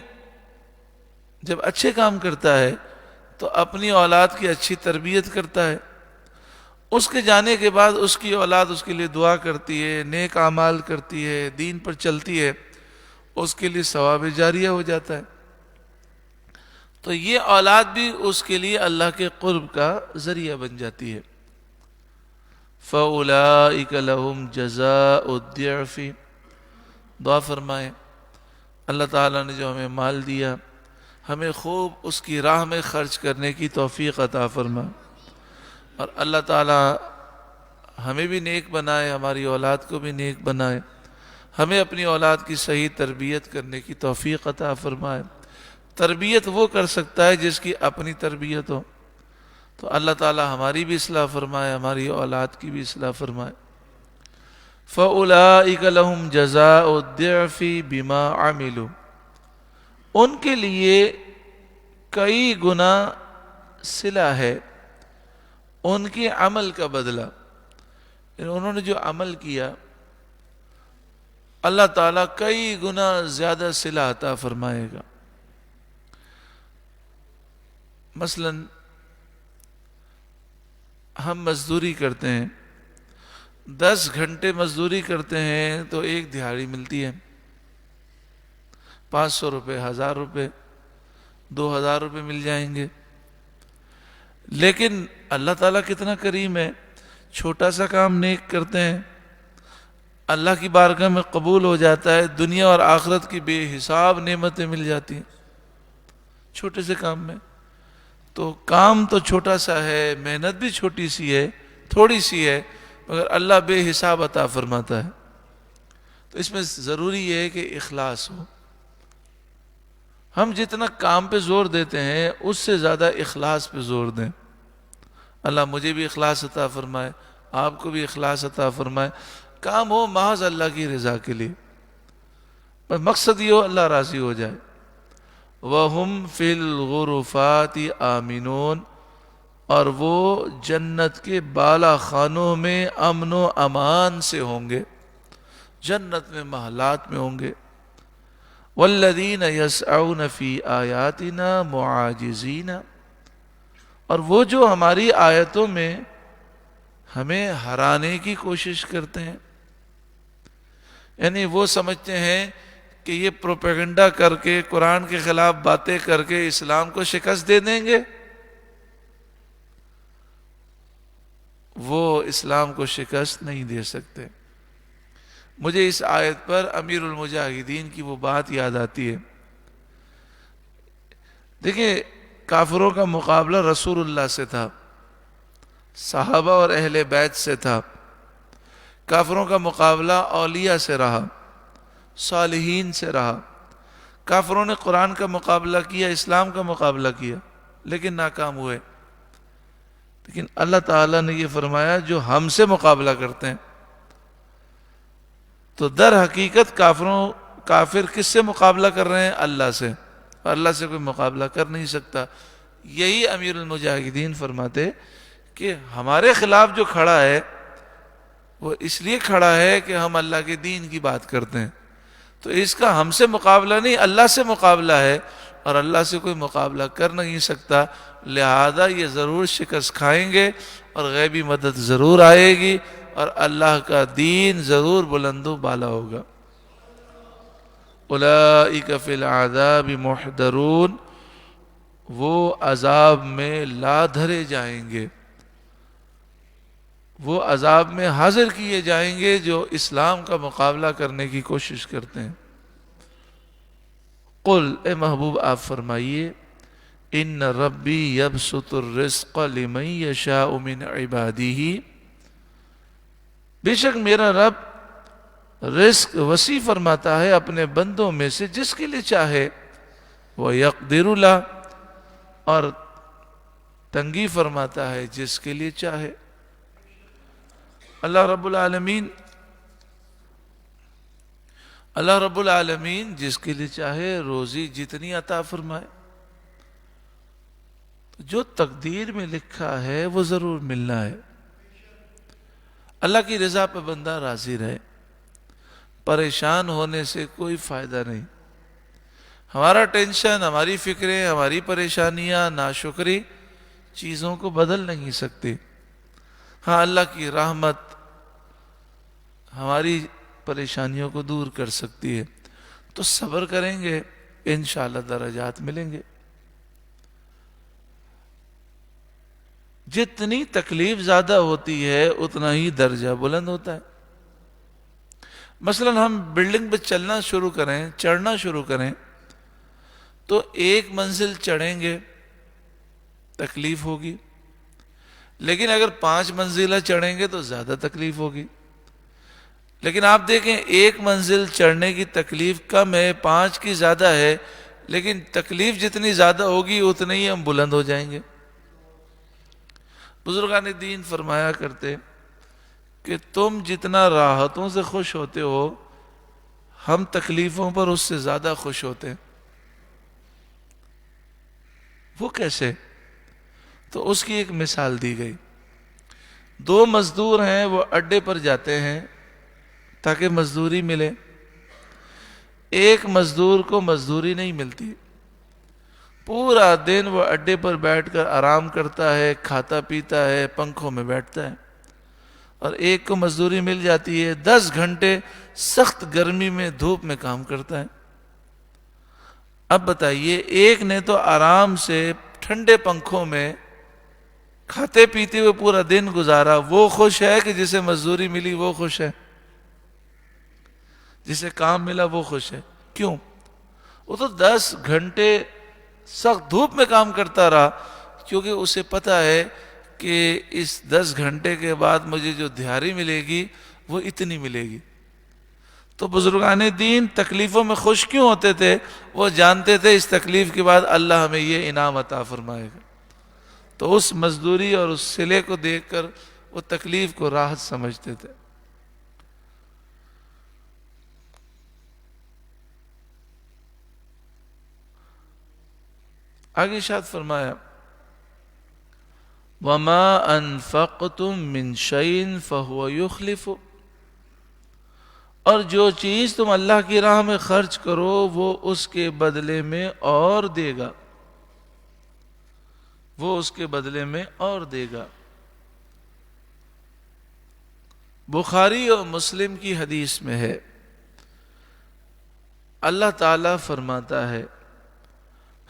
جب اچھے کام کرتا ہے تو اپنی اولاد کی اچھی تربیت کرتا ہے، اس کے جانے کے بعد اس کی اولاد اس کے لیے دعا کرتی ہے، نیک اعمال کرتی ہے، دین پر چلتی ہے، اس کے لیے ثواب جاریہ ہو جاتا ہے۔ تو یہ اولاد بھی اس کے لیے اللہ کے قرب کا ذریعہ بن جاتی ہے۔ فَأُولَئِكَ لَهُمْ جَزَاءُ الضِّعْفِ، دعا فرمائیں اللہ تعالیٰ نے جو ہمیں مال دیا ہمیں خوب اس کی راہ میں خرچ کرنے کی توفیق عطا فرما، اور اللہ تعالیٰ ہمیں بھی نیک بنائے، ہماری اولاد کو بھی نیک بنائے، ہمیں اپنی اولاد کی صحیح تربیت کرنے کی توفیق عطا فرمائے۔ تربیت وہ کر سکتا ہے جس کی اپنی تربیت ہو، تو اللہ تعالیٰ ہماری بھی اصلاح فرمائے، ہماری اولاد کی بھی اصلاح فرمائے۔ فَأُولَئِكَ لَهُمْ جَزَاءُ الضِّعْفِ بِمَا عَمِلُوا، ان کے لیے کئی گنا صلہ ہے ان کے عمل کا بدلہ، یعنی انہوں نے جو عمل کیا اللہ تعالیٰ کئی گنا زیادہ صلہ عطا فرمائے گا۔ مثلا ہم مزدوری کرتے ہیں، 10 گھنٹے مزدوری کرتے ہیں تو ایک دہاڑی ملتی ہے، 500 روپے، 1000 روپے، 2000 روپے مل جائیں گے۔ لیکن اللہ تعالیٰ کتنا کریم ہے، چھوٹا سا کام نیک کرتے ہیں اللہ کی بارگاہ میں قبول ہو جاتا ہے، دنیا اور آخرت کی بے حساب نعمتیں مل جاتی ہیں چھوٹے سے کام میں۔ تو کام تو چھوٹا سا ہے، محنت بھی چھوٹی سی ہے، تھوڑی سی ہے، مگر اللہ بے حساب عطا فرماتا ہے۔ تو اس میں ضروری ہے کہ اخلاص ہو، ہم جتنا کام پہ زور دیتے ہیں اس سے زیادہ اخلاص پہ زور دیں۔ اللہ مجھے بھی اخلاص عطا فرمائے، آپ کو بھی اخلاص عطا فرمائے۔ کام ہو محض اللہ کی رضا کے لیے، بس مقصد یہ ہو اللہ راضی ہو جائے۔ وَهُمْ فِي الْغُرُفَاتِ آمِنُونَ، اور وہ جنت کے بالا خانوں میں امن و امان سے ہوں گے، جنت میں محلات میں ہوں گے۔ وَالَّذِينَ يَسْعَوْنَ فِي آيَاتِنَا مُعَاجِزِينَ، اور وہ جو ہماری آیتوں میں ہمیں ہرانے کی کوشش کرتے ہیں، یعنی وہ سمجھتے ہیں کہ یہ پروپیگنڈا کر کے قرآن کے خلاف باتیں کر کے اسلام کو شکست دے دیں گے، وہ اسلام کو شکست نہیں دے سکتے۔ مجھے اس آیت پر امیر المجاہدین کی وہ بات یاد آتی ہے۔ دیکھیں کافروں کا مقابلہ رسول اللہ سے تھا، صحابہ اور اہل بیت سے تھا، کافروں کا مقابلہ اولیاء سے رہا، صالحین سے رہا۔ کافروں نے قرآن کا مقابلہ کیا، اسلام کا مقابلہ کیا، لیکن ناکام ہوئے۔ لیکن اللہ تعالیٰ نے یہ فرمایا جو ہم سے مقابلہ کرتے ہیں، تو در حقیقت کافر کس سے مقابلہ کر رہے ہیں؟ اللہ سے، اور اللہ سے کوئی مقابلہ کر نہیں سکتا۔ یہی امیر المجاہدین فرماتے کہ ہمارے خلاف جو کھڑا ہے وہ اس لیے کھڑا ہے کہ ہم اللہ کے دین کی بات کرتے ہیں، تو اس کا ہم سے مقابلہ نہیں اللہ سے مقابلہ ہے، اور اللہ سے کوئی مقابلہ کر نہیں سکتا، لہذا یہ ضرور شکست کھائیں گے اور غیبی مدد ضرور آئے گی اور اللہ کا دین ضرور بلند و بالا ہوگا۔ اولئک فی العذاب محضرون، وہ عذاب میں لا دھرے جائیں گے، وہ عذاب میں حاضر کیے جائیں گے جو اسلام کا مقابلہ کرنے کی کوشش کرتے ہیں۔ قل، اے محبوب آپ فرمائیے، ان ربی یبسط الرزق لمن یشاء من عبادہ، بے شک میرا رب رزق وسیع فرماتا ہے اپنے بندوں میں سے جس کے لیے چاہے، وَيَقْدِرُ لَهُ، اور تنگی فرماتا ہے جس کے لیے چاہے۔ اللہ رب العالمین جس کے لیے چاہے روزی جتنی عطا فرمائے، جو تقدیر میں لکھا ہے وہ ضرور ملنا ہے۔ اللہ کی رضا پہ بندہ راضی رہے، پریشان ہونے سے کوئی فائدہ نہیں۔ ہمارا ٹینشن، ہماری فکریں، ہماری پریشانیاں، ناشکری چیزوں کو بدل نہیں سکتی۔ ہاں اللہ کی رحمت ہماری پریشانیوں کو دور کر سکتی ہے، تو صبر کریں گے انشاءاللہ درجات ملیں گے۔ جتنی تکلیف زیادہ ہوتی ہے اتنا ہی درجہ بلند ہوتا ہے۔ مثلا ہم بلڈنگ پہ چڑھنا شروع کریں تو ایک منزل چڑھیں گے تکلیف ہوگی، لیکن اگر 5 منزلہ چڑھیں گے تو زیادہ تکلیف ہوگی۔ لیکن آپ دیکھیں ایک منزل چڑھنے کی تکلیف کم ہے، 5 کی زیادہ ہے، لیکن تکلیف جتنی زیادہ ہوگی اتنے ہی ہم بلند ہو جائیں گے۔ بزرگان دین فرمایا کرتے کہ تم جتنا راحتوں سے خوش ہوتے ہو، ہم تکلیفوں پر اس سے زیادہ خوش ہوتے ہیں۔ وہ کیسے؟ تو اس کی ایک مثال دی گئی۔ 2 مزدور ہیں، وہ اڈے پر جاتے ہیں تاکہ مزدوری ملے۔ ایک مزدور کو مزدوری نہیں ملتی، پورا دن وہ اڈے پر بیٹھ کر آرام کرتا ہے، کھاتا پیتا ہے، پنکھوں میں بیٹھتا ہے، اور ایک کو مزدوری مل جاتی ہے، 10 گھنٹے سخت گرمی میں دھوپ میں کام کرتا ہے۔ اب بتائیے ایک نے تو آرام سے ٹھنڈے پنکھوں میں کھاتے پیتے ہوئے پورا دن گزارا، وہ خوش ہے کہ جسے مزدوری ملی وہ خوش ہے؟ جسے کام ملا وہ خوش ہے؟ کیوں؟ وہ تو 10 گھنٹے سخت دھوپ میں کام کرتا رہا، کیونکہ اسے پتا ہے کہ اس 10 گھنٹے کے بعد مجھے جو دیہاری ملے گی وہ اتنی ملے گی۔ تو بزرگان دین تکلیفوں میں خوش کیوں ہوتے تھے؟ وہ جانتے تھے اس تکلیف کے بعد اللہ ہمیں یہ انعام عطا فرمائے گا، تو اس مزدوری اور اس صلے کو دیکھ کر وہ تکلیف کو راحت سمجھتے تھے۔ آگے ارشاد فرمایا وَمَا أَنفَقْتُم مِّن شَيْءٍ فَهُوَ يُخْلِفُ، اور جو چیز تم اللہ کی راہ میں خرچ کرو وہ اس کے بدلے میں اور دے گا، وہ اس کے بدلے میں اور دے گا۔ بخاری اور مسلم کی حدیث میں ہے، اللہ تعالیٰ فرماتا ہے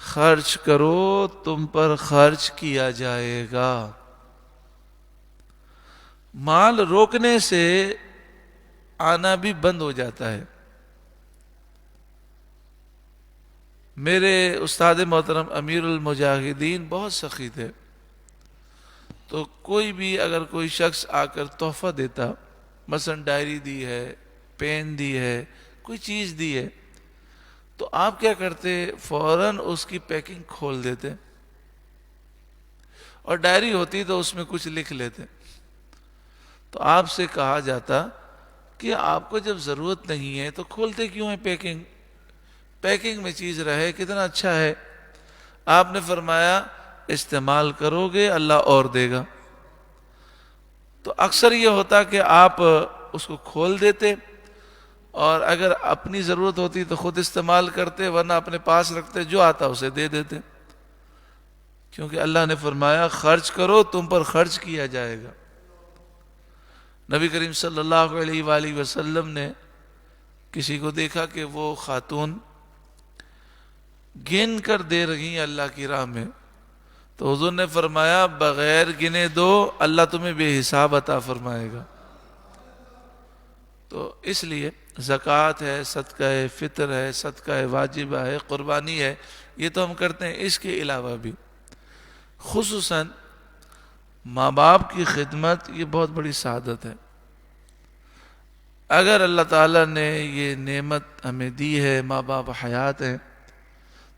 خرچ کرو تم پر خرچ کیا جائے گا۔ مال روکنے سے آنا بھی بند ہو جاتا ہے۔ میرے استاد محترم امیر المجاہدین بہت سخی تھے، تو کوئی بھی اگر کوئی شخص آ کر تحفہ دیتا، مثلا ڈائری دی ہے، پین دی ہے، کوئی چیز دی ہے، تو آپ کیا کرتے؟ فوراً اس کی پیکنگ کھول دیتے، اور ڈائری ہوتی تو اس میں کچھ لکھ لیتے۔ تو آپ سے کہا جاتا کہ آپ کو جب ضرورت نہیں ہے تو کھولتے کیوں ہیں پیکنگ؟ پیکنگ میں چیز رہے کتنا اچھا ہے۔ آپ نے فرمایا استعمال کرو گے اللہ اور دے گا۔ تو اکثر یہ ہوتا کہ آپ اس کو کھول دیتے، اور اگر اپنی ضرورت ہوتی تو خود استعمال کرتے، ورنہ اپنے پاس رکھتے، جو آتا اسے دے دیتے، کیونکہ اللہ نے فرمایا خرچ کرو تم پر خرچ کیا جائے گا۔ نبی کریم صلی اللہ علیہ وآلہ وسلم نے کسی کو دیکھا کہ وہ خاتون گن کر دے رہی ہیں اللہ کی راہ میں، تو حضور نے فرمایا بغیر گنے دو، اللہ تمہیں بے حساب عطا فرمائے گا۔ تو اس لیے زکوٰۃ ہے، صدقہ فطر ہے، صدقہ واجبہ ہے، قربانی ہے، یہ تو ہم کرتے ہیں۔ اس کے علاوہ بھی خصوصاً ماں باپ کی خدمت یہ بہت بڑی سعادت ہے۔ اگر اللہ تعالیٰ نے یہ نعمت ہمیں دی ہے، ماں باپ حیات ہیں،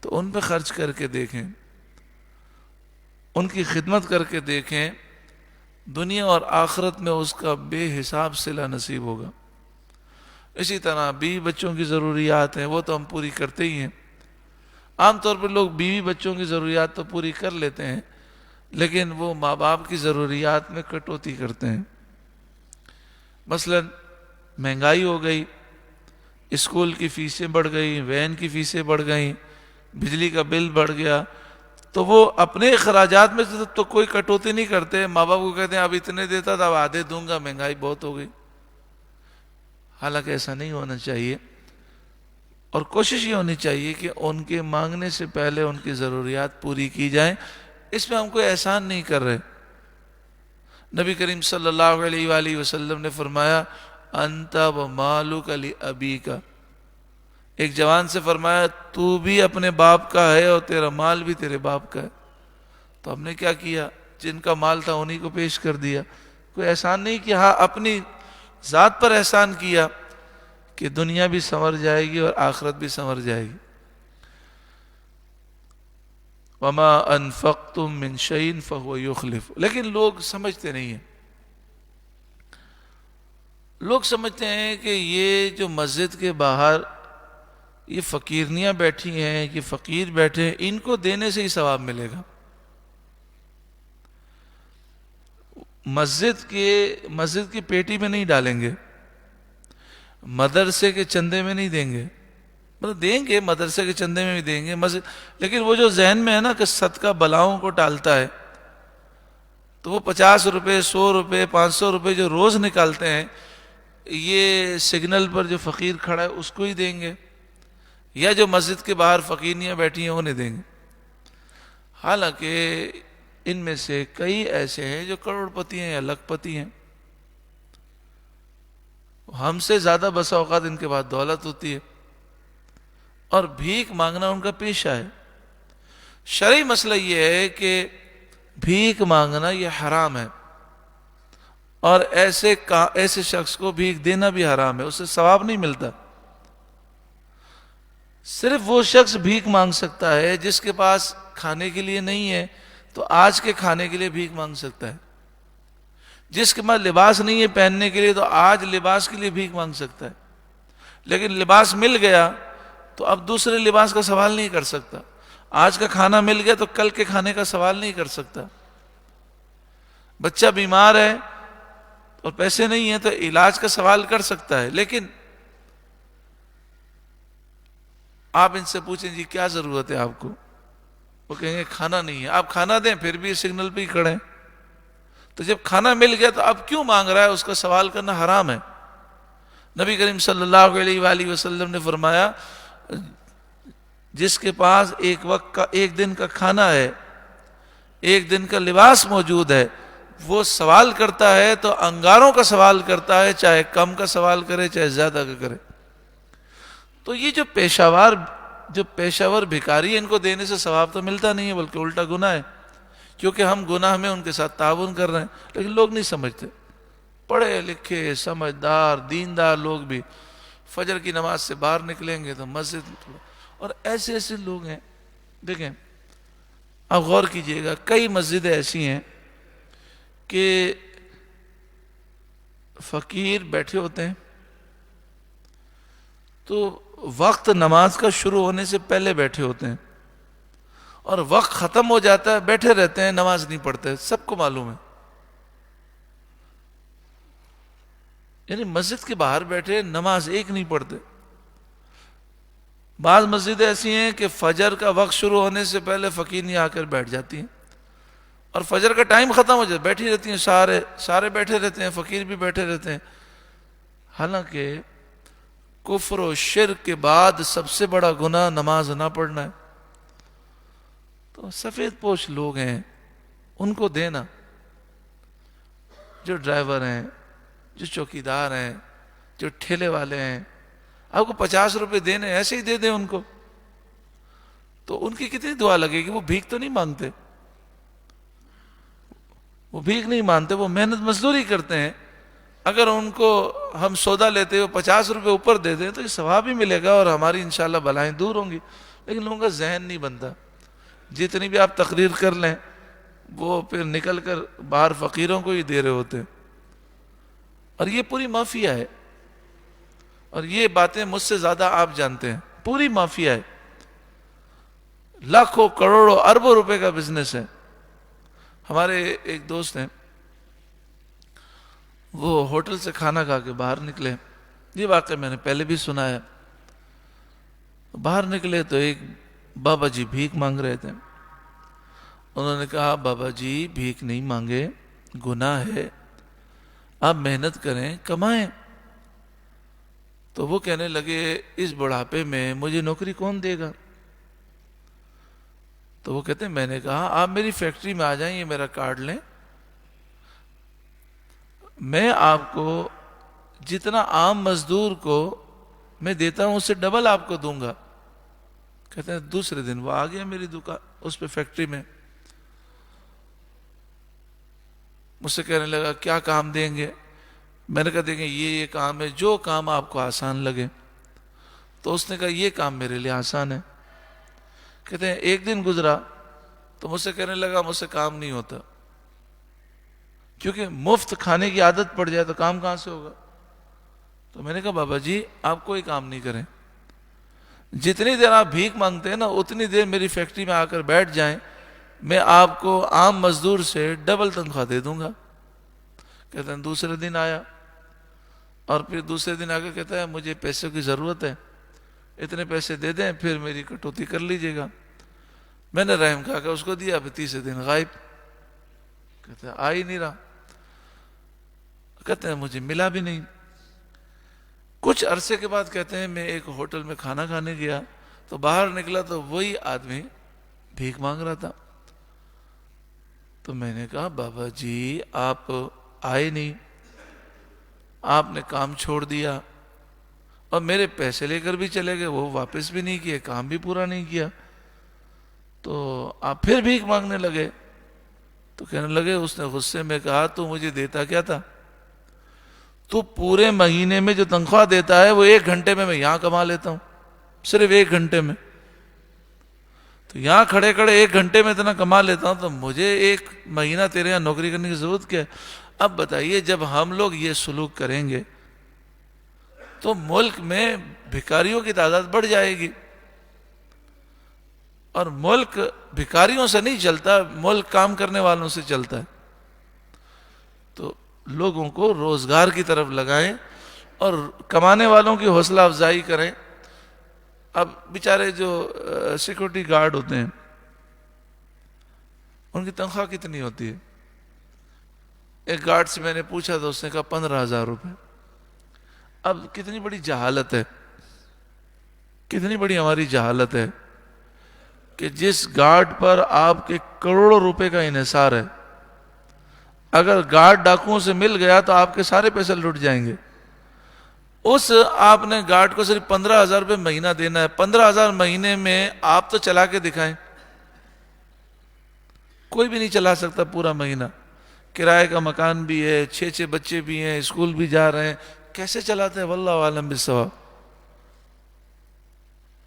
تو ان پہ خرچ کر کے دیکھیں، ان کی خدمت کر کے دیکھیں، دنیا اور آخرت میں اس کا بے حساب صلہ نصیب ہوگا۔ اسی طرح بیوی بچوں کی ضروریات ہیں، وہ تو ہم پوری کرتے ہی ہیں۔ عام طور پر لوگ بیوی بچوں کی ضروریات تو پوری کر لیتے ہیں، لیکن وہ ماں باپ کی ضروریات میں کٹوتی کرتے ہیں۔ مثلا مہنگائی ہو گئی، اسکول کی فیسیں بڑھ گئیں، وین کی فیسیں بڑھ گئیں، بجلی کا بل بڑھ گیا، تو وہ اپنے اخراجات میں سے تو کوئی کٹوتی نہیں کرتے، ماں باپ کو کہتے ہیں اب اتنے دیتا تھا اب آدھے دوں گا، مہنگائی بہت ہو گئی۔ حالانکہ ایسا نہیں ہونا چاہیے، اور کوشش یہ ہونی چاہیے کہ ان کے مانگنے سے پہلے ان کی ضروریات پوری کی جائیں۔ اس میں ہم کوئی احسان نہیں کر رہے۔ نبی کریم صلی اللہ علیہ وآلہ وسلم نے فرمایا انت و مالک لابیک، ایک جوان سے فرمایا تو بھی اپنے باپ کا ہے اور تیرا مال بھی تیرے باپ کا ہے۔ تو ہم نے کیا کیا؟ جن کا مال تھا انہی کو پیش کر دیا، کوئی احسان نہیں کیا، ہاں اپنی ذات پر احسان کیا کہ دنیا بھی سنور جائے گی اور آخرت بھی سنور جائے گی۔ وما انفقتم من شیء فهو یخلف، لیکن لوگ سمجھتے نہیں ہیں۔ لوگ سمجھتے ہیں کہ یہ جو مسجد کے باہر یہ فقیرنیاں بیٹھی ہیں، یہ فقیر بیٹھے ہیں، ان کو دینے سے ہی ثواب ملے گا۔ مسجد کی پیٹی میں نہیں ڈالیں گے، مدرسے کے چندے میں نہیں دیں گے، مطلب دیں گے مدرسے کے چندے میں بھی دیں گے مسجد، لیکن وہ جو ذہن میں ہے نا کہ صدقہ بلاؤں کو ٹالتا ہے، تو وہ 50 روپے 100 روپے 500 روپے جو روز نکالتے ہیں، یہ سگنل پر جو فقیر کھڑا ہے اس کو ہی دیں گے، یا جو مسجد کے باہر فقیرنیاں بیٹھی ہیں انہیں دیں گے۔ حالانکہ ان میں سے کئی ایسے ہیں جو کروڑ پتی ہیں یا لکھ پتی ہیں، ہم سے زیادہ بسا اوقات ان کے بعد دولت ہوتی ہے، اور بھیک مانگنا ان کا پیشہ ہے۔ شرعی مسئلہ یہ ہے کہ بھیک مانگنا یہ حرام ہے، اور ایسے شخص کو بھیک دینا بھی حرام ہے، اسے ثواب نہیں ملتا۔ صرف وہ شخص بھیک مانگ سکتا ہے جس کے پاس کھانے کے لیے نہیں ہے، تو آج کے کھانے کے لیے بھیک مانگ سکتا ہے۔ جس کے پاس لباس نہیں ہے پہننے کے لیے، تو آج لباس کے لیے بھیک مانگ سکتا ہے، لیکن لباس مل گیا تو اب دوسرے لباس کا سوال نہیں کر سکتا۔ آج کا کھانا مل گیا تو کل کے کھانے کا سوال نہیں کر سکتا. بچہ بیمار ہے اور پیسے نہیں ہیں تو علاج کا سوال کر سکتا ہے، لیکن آپ ان سے پوچھیں جی کیا ضرورت ہے آپ کو، وہ کہیں گے کھانا نہیں ہے. آپ کھانا دیں پھر بھی سگنل پہ ہی کھڑے ہیں. تو جب کھانا مل گیا تو اب کیوں مانگ رہا ہے، اس کا سوال کرنا حرام ہے. نبی کریم صلی اللہ علیہ وآلہ وسلم نے فرمایا جس کے پاس ایک دن کا کھانا ہے، ایک دن کا لباس موجود ہے، وہ سوال کرتا ہے تو انگاروں کا سوال کرتا ہے، چاہے کم کا سوال کرے چاہے زیادہ کا کرے. تو یہ جو پیشہ ور بھکاری، ان کو دینے سے ثواب تو ملتا نہیں ہے بلکہ الٹا گناہ ہے، کیونکہ ہم گناہ میں ان کے ساتھ تعاون کر رہے ہیں. لیکن لوگ نہیں سمجھتے. پڑھے لکھے سمجھدار دیندار لوگ بھی فجر کی نماز سے باہر نکلیں گے تو مسجد، اور ایسے ایسے لوگ ہیں. دیکھیں آپ غور کیجئے گا، کئی مسجدیں ایسی ہیں کہ فقیر بیٹھے ہوتے ہیں تو وقت نماز کا شروع ہونے سے پہلے بیٹھے ہوتے ہیں، اور وقت ختم ہو جاتا ہے بیٹھے رہتے ہیں، نماز نہیں پڑھتے. سب کو معلوم ہے. یعنی مسجد کے باہر بیٹھے نماز ایک نہیں پڑھتے. بعض مسجدیں ایسی ہیں کہ فجر کا وقت شروع ہونے سے پہلے فقیر نہیں آ کر بیٹھ جاتی ہیں، اور فجر کا ٹائم ختم ہو جاتا بیٹھی رہتی ہیں، سارے بیٹھے رہتے ہیں، فقیر بھی بیٹھے رہتے ہیں. حالانکہ کفر و شرک کے بعد سب سے بڑا گناہ نماز نہ پڑھنا ہے. تو سفید پوش لوگ ہیں ان کو دینا، جو ڈرائیور ہیں، جو چوکیدار ہیں، جو ٹھیلے والے ہیں، آپ کو 50 روپے دینے ایسے ہی دے دیں ان کو، تو ان کی کتنی دعا لگے گی. وہ بھیک تو نہیں مانگتے، وہ بھیک نہیں مانتے، وہ محنت مزدوری کرتے ہیں. اگر ان کو ہم سودا لیتے ہوئے 50 روپے اوپر دے دیں تو یہ ثواب بھی ملے گا اور ہماری انشاءاللہ بلائیں دور ہوں گی. لیکن لوگوں کا ذہن نہیں بنتا. جتنی بھی آپ تقریر کر لیں وہ پھر نکل کر باہر فقیروں کو ہی دے رہے ہوتے ہیں. اور یہ پوری مافیا ہے، اور یہ باتیں مجھ سے زیادہ آپ جانتے ہیں. پوری مافیا ہے، لاکھوں کروڑوں اربوں روپے کا بزنس ہے. ہمارے ایک دوست ہیں، وہ ہوٹل سے کھانا کھا کے باہر نکلے. یہ واقعہ میں نے پہلے بھی سنا ہے. باہر نکلے تو ایک بابا جی بھیک مانگ رہے تھے. انہوں نے کہا بابا جی بھیک نہیں مانگے، گناہ ہے، آپ محنت کریں کمائیں. تو وہ کہنے لگے اس بڑھاپے میں مجھے نوکری کون دے گا. تو وہ کہتے ہیں میں نے کہا آپ میری فیکٹری میں آ جائیں، یہ میرا کارڈ لیں، میں آپ کو جتنا عام مزدور کو میں دیتا ہوں اس سے ڈبل آپ کو دوں گا. کہتے ہیں دوسرے دن وہ آ گیا میری دکان اس پہ فیکٹری میں. مجھ سے کہنے لگا کیا کام دیں گے. میں نے کہا دیکھیں یہ کام ہے، جو کام آپ کو آسان لگے. تو اس نے کہا یہ کام میرے لیے آسان ہے. کہتے ہیں ایک دن گزرا تو مجھ سے کہنے لگا مجھ سے کام نہیں ہوتا، کیونکہ مفت کھانے کی عادت پڑ جائے تو کام کہاں سے ہوگا. تو میں نے کہا بابا جی آپ کوئی کام نہیں کریں، جتنی دیر آپ بھیک مانگتے ہیں نا اتنی دیر میری فیکٹری میں آ کر بیٹھ جائیں، میں آپ کو عام مزدور سے ڈبل تنخواہ دے دوں گا. کہتے ہیں دوسرے دن آیا، اور پھر دوسرے دن آ کے کہتا ہے مجھے پیسوں کی ضرورت ہے، اتنے پیسے دے دیں پھر میری کٹوتی کر لیجئے گا. میں نے رحم کھا کے اس کو دیا، پھر تیسرے دن غائب. کہتے ہیں آ ہی نہیں رہا. کہتے ہیں مجھے ملا بھی نہیں. کچھ عرصے کے بعد کہتے ہیں میں ایک ہوٹل میں کھانا کھانے گیا تو باہر نکلا تو وہی آدمی بھیک مانگ رہا تھا. تو میں نے کہا بابا جی آپ آئے نہیں، آپ نے کام چھوڑ دیا اور میرے پیسے لے کر بھی چلے گئے، وہ واپس بھی نہیں کیے، کام بھی پورا نہیں کیا، تو آپ پھر بھیک مانگنے لگے. تو کہنے لگے، اس نے غصے میں کہا تو مجھے دیتا کیا تھا؟ تو پورے مہینے میں جو تنخواہ دیتا ہے وہ 1 گھنٹے میں یہاں کما لیتا ہوں، صرف 1 گھنٹے میں. تو یہاں کھڑے کھڑے 1 گھنٹے میں اتنا کما لیتا ہوں، تو مجھے 1 مہینہ تیرے یہاں نوکری کرنے کی ضرورت کیا ہے؟ اب بتائیے جب ہم لوگ یہ سلوک کریں گے تو ملک میں بھکاریوں کی تعداد بڑھ جائے گی. اور ملک بھکاریوں سے نہیں چلتا، ملک کام کرنے والوں سے چلتا ہے۔ تو لوگوں کو روزگار کی طرف لگائیں اور کمانے والوں کی حوصلہ افزائی کریں۔ اب بیچارے جو سیکورٹی گارڈ ہوتے ہیں ان کی تنخواہ کتنی ہوتی ہے؟ ایک گارڈ سے میں نے پوچھا تو اس نے کہا 15,000 روپے۔ اب کتنی بڑی جہالت ہے، کتنی بڑی ہماری جہالت ہے کہ جس گارڈ پر آپ کے کروڑوں روپے کا انحصار ہے، اگر گارڈ ڈاکوؤں سے مل گیا تو آپ کے سارے پیسے لٹ جائیں گے۔ اس آپ نے گارڈ کو صرف 15,000 روپے مہینہ دینا ہے۔ 15,000 مہینے میں آپ تو چلا کے دکھائیں، کوئی بھی نہیں چلا سکتا پورا مہینہ۔ کرائے کا مکان بھی ہے، 6 بچے بھی ہیں، اسکول بھی جا رہے ہیں، کیسے چلاتے ہیں؟ واللہ عالم بالصواب۔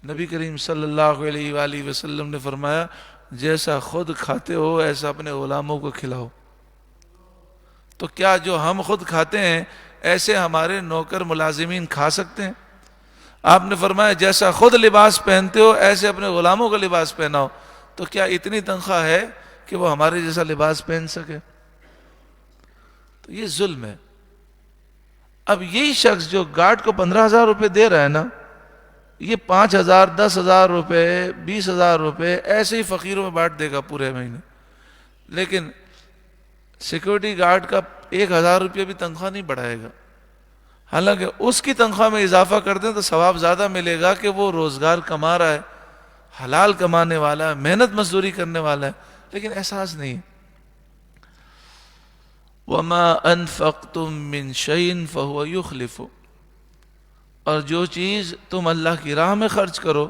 نبی کریم صلی اللہ علیہ وآلہ وسلم نے فرمایا جیسا خود کھاتے ہو ایسا اپنے غلاموں کو کھلاؤ۔ تو کیا جو ہم خود کھاتے ہیں ایسے ہمارے نوکر ملازمین کھا سکتے ہیں؟ آپ نے فرمایا جیسا خود لباس پہنتے ہو ایسے اپنے غلاموں کا لباس پہناؤ۔ تو کیا اتنی تنخواہ ہے کہ وہ ہمارے جیسا لباس پہن سکے؟ تو یہ ظلم ہے۔ اب یہی شخص جو گارڈ کو 15,000 روپے دے رہا ہے نا، یہ 5,000 10,000 روپے 20,000 روپے ایسے ہی فقیروں میں بانٹ دے گا پورے مہینے، لیکن سیکورٹی گارڈ کا 1,000 روپے بھی تنخواہ نہیں بڑھائے گا۔ حالانکہ اس کی تنخواہ میں اضافہ کر دیں تو ثواب زیادہ ملے گا کہ وہ روزگار کما رہا ہے، حلال کمانے والا ہے، محنت مزدوری کرنے والا ہے، لیکن احساس نہیں۔ وَمَا أَنفَقْتُم مِّن شَيْءٍ فَهُوَ يُخْلِفُ، اور جو چیز تم اللہ کی راہ میں خرچ کرو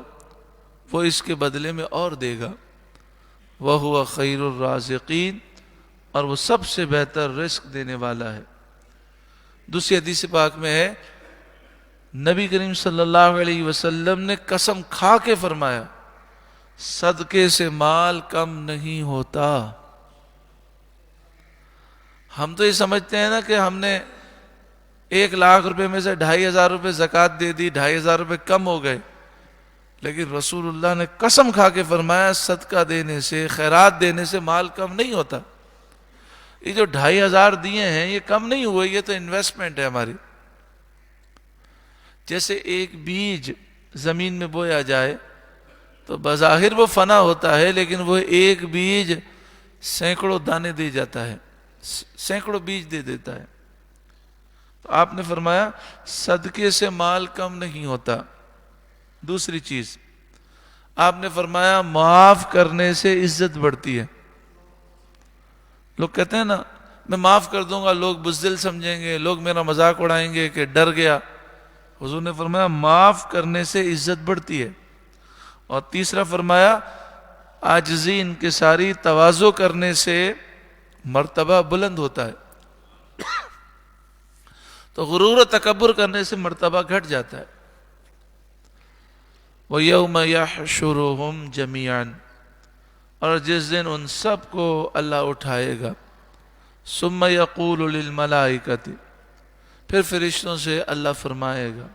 وہ اس کے بدلے میں اور دے گا۔ وَهُوَ خَيْرُ الرَّازِقِينَ، اور وہ سب سے بہتر رزق دینے والا ہے۔ دوسری حدیث پاک میں ہے نبی کریم صلی اللہ علیہ وسلم نے قسم کھا کے فرمایا صدقے سے مال کم نہیں ہوتا۔ ہم تو یہ سمجھتے ہیں نا کہ ہم نے 1,00,000 روپے میں سے 2,500 روپے زکوٰۃ دے دی، 2,500 روپے کم ہو گئے، لیکن رسول اللہ نے قسم کھا کے فرمایا صدقہ دینے سے، خیرات دینے سے مال کم نہیں ہوتا۔ یہ جو 2,500 دیے ہیں یہ کم نہیں ہوئے، یہ تو انویسٹمنٹ ہے ہماری۔ جیسے ایک بیج زمین میں بویا جائے تو بظاہر وہ فنا ہوتا ہے، لیکن وہ ایک بیج سینکڑوں دانے دے جاتا ہے، سینکڑوں بیج دے دیتا ہے۔ تو آپ نے فرمایا صدقے سے مال کم نہیں ہوتا۔ دوسری چیز آپ نے فرمایا معاف کرنے سے عزت بڑھتی ہے۔ لوگ کہتے ہیں نا میں معاف کر دوں گا لوگ بزدل سمجھیں گے، لوگ میرا مذاق اڑائیں گے کہ ڈر گیا۔ حضور نے فرمایا معاف کرنے سے عزت بڑھتی ہے۔ اور تیسرا فرمایا عاجزی انکساری تواضع کرنے سے مرتبہ بلند ہوتا ہے، تو غرور و تکبر کرنے سے مرتبہ گھٹ جاتا ہے۔ وَيَوْمَ يَحْشُرُهُمْ جَمِيعًا، اور جس دن ان سب کو اللہ اٹھائے گا۔ ثُمَّ يَقُولُ لِلْمَلَائِكَةِ، پھر فرشتوں سے اللہ فرمائے گا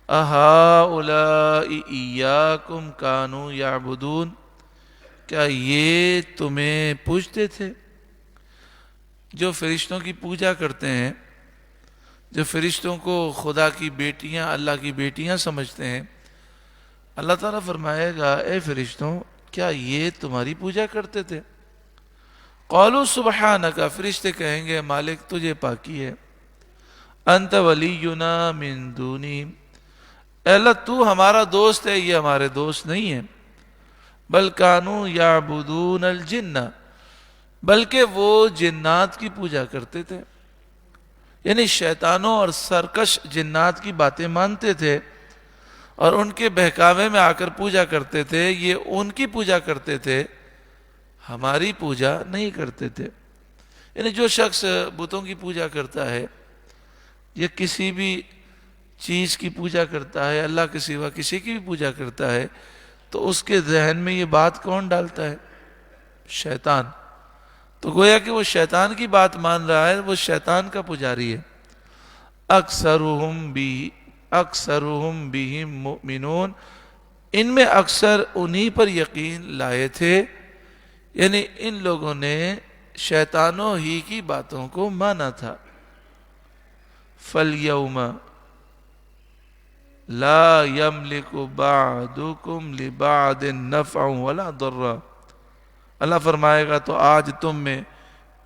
أَهَٰؤُلَاءِ إِيَّاكُمْ كَانُوا يَعْبُدُونَ، کیا یہ تمہیں پوجتے تھے؟ جو فرشتوں کی پوجا کرتے ہیں، جو فرشتوں کو خدا کی بیٹیاں، اللہ کی بیٹیاں سمجھتے ہیں، اللہ تعالیٰ فرمائے گا اے فرشتوں کیا یہ تمہاری پوجا کرتے تھے؟ قالوا سبحانک، فرشتے کہیں گے مالک تجھے پاکی ہے، انت ولینا من دونی، اے اللہ تو ہمارا دوست ہے، یہ ہمارے دوست نہیں ہیں، بل کانوا یعبدون الجن، بلکہ وہ جنات کی پوجا کرتے تھے، یعنی شیطانوں اور سرکش جنات کی باتیں مانتے تھے اور ان کے بہکاوے میں آ کر پوجا کرتے تھے۔ یہ ان کی پوجا کرتے تھے، ہماری پوجا نہیں کرتے تھے۔ یعنی جو شخص بتوں کی پوجا کرتا ہے یا کسی بھی چیز کی پوجا کرتا ہے، اللہ کے سوا کسی کی بھی پوجا کرتا ہے، تو اس کے ذہن میں یہ بات کون ڈالتا ہے؟ شیطان۔ تو گویا کہ وہ شیطان کی بات مان رہا ہے، وہ شیطان کا پجاری ہے۔ اکثرهم بہم مؤمنون، ان میں اکثر انہی پر یقین لائے تھے، یعنی ان لوگوں نے شیطانوں ہی کی باتوں کو مانا تھا۔ فَالْيَوْمَ لَا يَمْلِكُ بَعْضُكُمْ لِبَعْضٍ نَفْعًا وَلَا ضَرًّا، اللہ فرمائے گا تو آج تم میں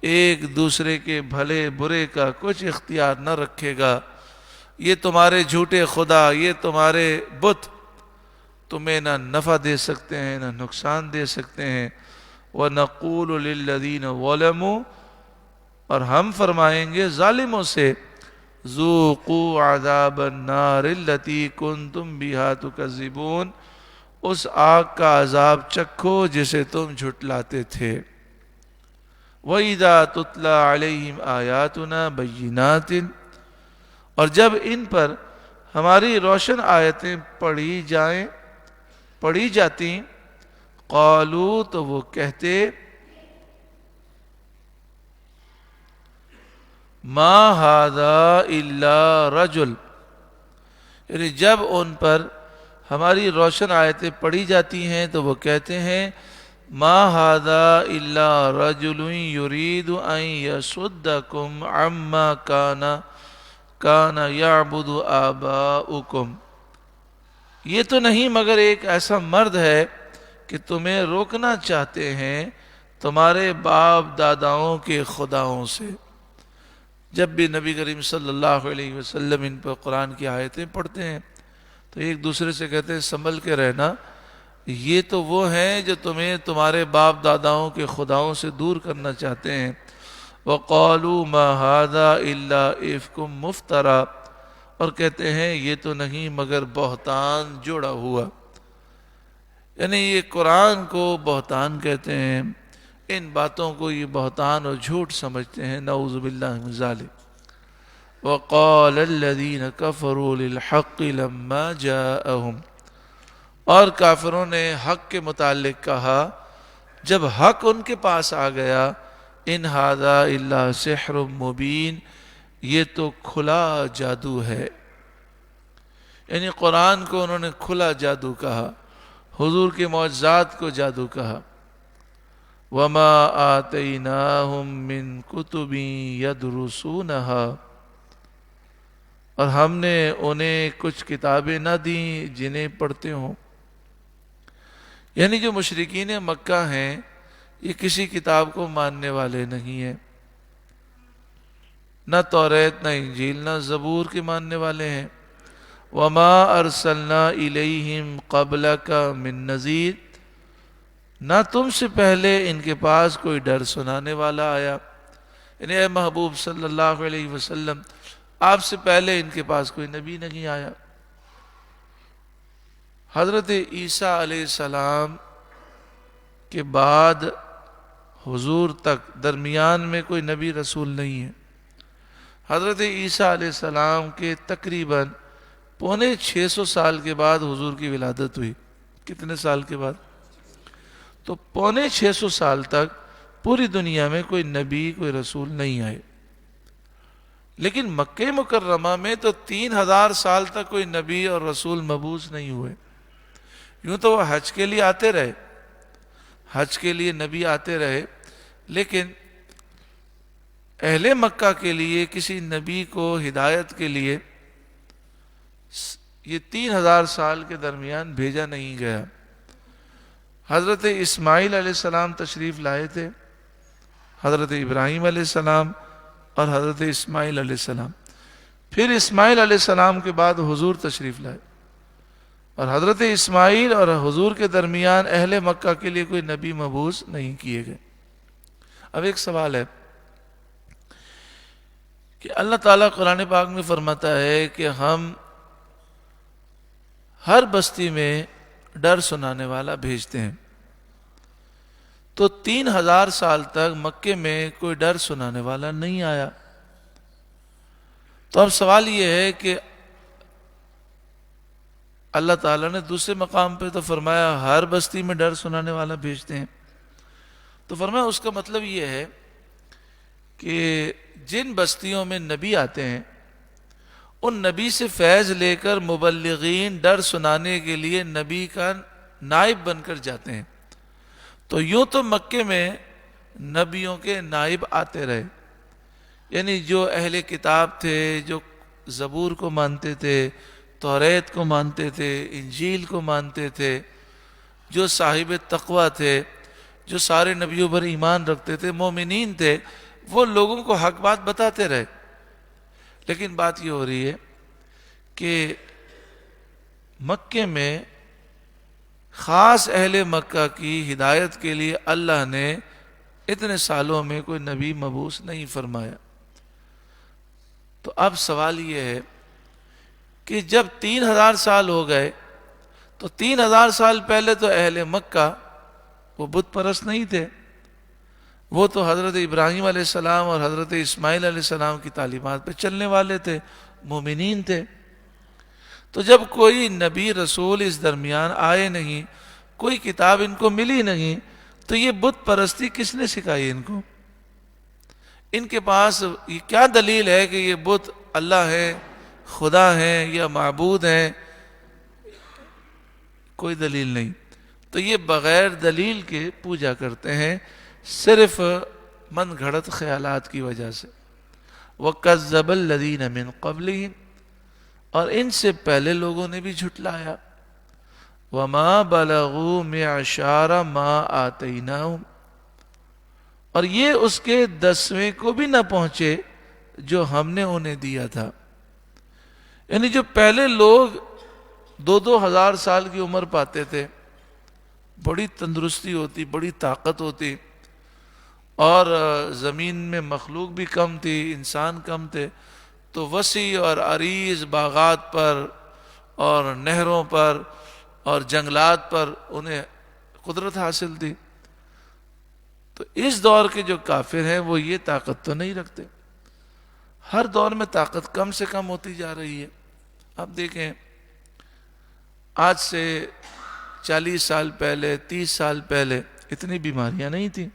ایک دوسرے کے بھلے برے کا کچھ اختیار نہ رکھے گا۔ یہ تمہارے جھوٹے خدا، یہ تمہارے بت تمہیں نہ نفع دے سکتے ہیں نہ نقصان دے سکتے ہیں۔ وَنَقُولُ لِلَّذِينَ ظَلَمُوا، اور ہم فرمائیں گے ظالموں سے، ذُوقُوا عَذَابَ النَّارِ الَّتِي كُنْتُمْ بِهَا تُكَذِّبُونَ، اس آگ کا عذاب چکھو جسے تم جھٹلاتے تھے۔ وَإِذَا تُتْلَى عَلَيْهِمْ آيَاتُنَا بَيِّنَاتٍ، اور جب ان پر ہماری روشن آیتیں پڑھی جاتی، قالوا، تو وہ کہتے، ما ھذا الا رجل، یعنی جب ان پر ہماری روشن آیتیں پڑھی جاتی ہیں تو وہ کہتے ہیں، ما ھذا الا رجل یرید ان یصدکم عما کان یعبد آباؤکم، یہ تو نہیں مگر ایک ایسا مرد ہے کہ تمہیں روکنا چاہتے ہیں تمہارے باپ داداؤں کے خداؤں سے۔ جب بھی نبی کریم صلی اللہ علیہ وسلم ان پر قرآن کی آیتیں پڑھتے ہیں تو ایک دوسرے سے کہتے ہیں سنبھل کے رہنا، یہ تو وہ ہیں جو تمہیں تمہارے باپ داداؤں کے خداؤں سے دور کرنا چاہتے ہیں۔ وَقَالُوا مَا هَذَا إِلَّا إِفْكٌ مُفْتَرًى، اور کہتے ہیں یہ تو نہیں مگر بہتان جوڑا ہوا، یعنی یہ قرآن کو بہتان کہتے ہیں، ان باتوں کو یہ بہتان اور جھوٹ سمجھتے ہیں، نعوذ باللہ من ذالک۔ وَقَالَ الَّذِينَ كَفَرُوا لِلْحَقِّ لَمَّا جَاءَهُمْ، اور کافروں نے حق کے متعلق کہا جب حق ان کے پاس آ گیا، ان ھذا الا سحر مبین، یہ تو کھلا جادو ہے، یعنی قرآن کو انہوں نے کھلا جادو کہا، حضور کے معجزات کو جادو کہا۔ وَمَا آتَيْنَاهُم مِّن كُتُبٍ يَدْرُسُونَهَا، اور ہم نے انہیں کچھ کتابیں نہ دیں جنہیں پڑھتے ہوں، یعنی جو مشرکین مکہ ہیں یہ کسی کتاب کو ماننے والے نہیں ہیں، نہ توریت نہ انجیل نہ زبور کے ماننے والے ہیں۔ وَمَا أَرْسَلْنَا إِلَيْهِمْ قَبْلَكَ مِن نَذِيرٍ، نہ تم سے پہلے ان کے پاس کوئی ڈر سنانے والا آیا، یعنی اے محبوب صلی اللہ علیہ وسلم آپ سے پہلے ان کے پاس کوئی نبی نہیں آیا۔ حضرت عیسیٰ علیہ السلام کے بعد حضور تک درمیان میں کوئی نبی رسول نہیں ہے۔ حضرت عیسیٰ علیہ السلام کے تقریباً 650 سال کے بعد حضور کی ولادت ہوئی۔ کتنے سال کے بعد؟ تو 650 سال تک پوری دنیا میں کوئی نبی کوئی رسول نہیں آئے، لیکن مکہ مکرمہ میں تو 3000 سال تک کوئی نبی اور رسول مبعوث نہیں ہوئے۔ یوں تو وہ حج کے لیے آتے رہے، حج کے لیے نبی آتے رہے، لیکن اہل مکہ کے لیے کسی نبی کو ہدایت کے لیے یہ 3000 سال کے درمیان بھیجا نہیں گیا۔ حضرت اسماعیل علیہ السلام تشریف لائے تھے، حضرت ابراہیم علیہ السلام اور حضرت اسماعیل علیہ السلام، پھر اسماعیل علیہ السلام کے بعد حضور تشریف لائے، اور حضرت اسماعیل اور حضور کے درمیان اہل مکہ کے لیے کوئی نبی مبعوث نہیں کیے گئے۔ اب ایک سوال ہے کہ اللہ تعالیٰ قرآن پاک میں فرماتا ہے کہ ہم ہر بستی میں ڈر سنانے والا بھیجتے ہیں، تو 3000 سال تک مکے میں کوئی ڈر سنانے والا نہیں آیا۔ تو اب سوال یہ ہے کہ اللہ تعالیٰ نے دوسرے مقام پہ تو فرمایا ہر بستی میں ڈر سنانے والا بھیجتے ہیں، تو فرمایا اس کا مطلب یہ ہے کہ جن بستیوں میں نبی آتے ہیں ان نبی سے فیض لے کر مبلغین ڈر سنانے کے لیے نبی کا نائب بن کر جاتے ہیں. تو یوں تو مکے میں نبیوں کے نائب آتے رہے، یعنی جو اہل کتاب تھے، جو زبور کو مانتے تھے، توریت کو مانتے تھے، انجیل کو مانتے تھے، جو صاحب تقوی تھے، جو سارے نبیوں پر ایمان رکھتے تھے، مومنین تھے، وہ لوگوں کو حق بات بتاتے رہے. لیکن بات یہ ہو رہی ہے کہ مکے میں خاص اہل مکہ کی ہدایت کے لیے اللہ نے اتنے سالوں میں کوئی نبی مبعوث نہیں فرمایا. تو اب سوال یہ ہے کہ جب 3000 سال ہو گئے تو 3000 سال پہلے تو اہل مکہ وہ بت پرست نہیں تھے، وہ تو حضرت ابراہیم علیہ السلام اور حضرت اسماعیل علیہ السلام کی تعلیمات پہ چلنے والے تھے، مومنین تھے. تو جب کوئی نبی رسول اس درمیان آئے نہیں، کوئی کتاب ان کو ملی نہیں، تو یہ بت پرستی کس نے سکھائی ان کو؟ ان کے پاس یہ کیا دلیل ہے کہ یہ بت اللہ ہے، خدا ہے یا معبود ہیں؟ کوئی دلیل نہیں. تو یہ بغیر دلیل کے پوجا کرتے ہیں، صرف من گھڑت خیالات کی وجہ سے. وَكَذَّبَ الَّذِينَ مِن قَبْلِهِمْ، اور ان سے پہلے لوگوں نے بھی جھٹلایا. وَمَا بَلَغُوا مِعْشَارَ مَا آتَيْنَاهُمْ، اور یہ اس کے 10ویں کو بھی نہ پہنچے جو ہم نے انہیں دیا تھا. یعنی جو پہلے لوگ 2,000 سال کی عمر پاتے تھے، بڑی تندرستی ہوتی، بڑی طاقت ہوتی، اور زمین میں مخلوق بھی کم تھی، انسان کم تھے، تو وسیع اور عریض باغات پر اور نہروں پر اور جنگلات پر انہیں قدرت حاصل تھی. تو اس دور کے جو کافر ہیں وہ یہ طاقت تو نہیں رکھتے. ہر دور میں طاقت کم سے کم ہوتی جا رہی ہے. اب دیکھیں، آج سے 40 سال پہلے، 30 سال پہلے اتنی بیماریاں نہیں تھیں،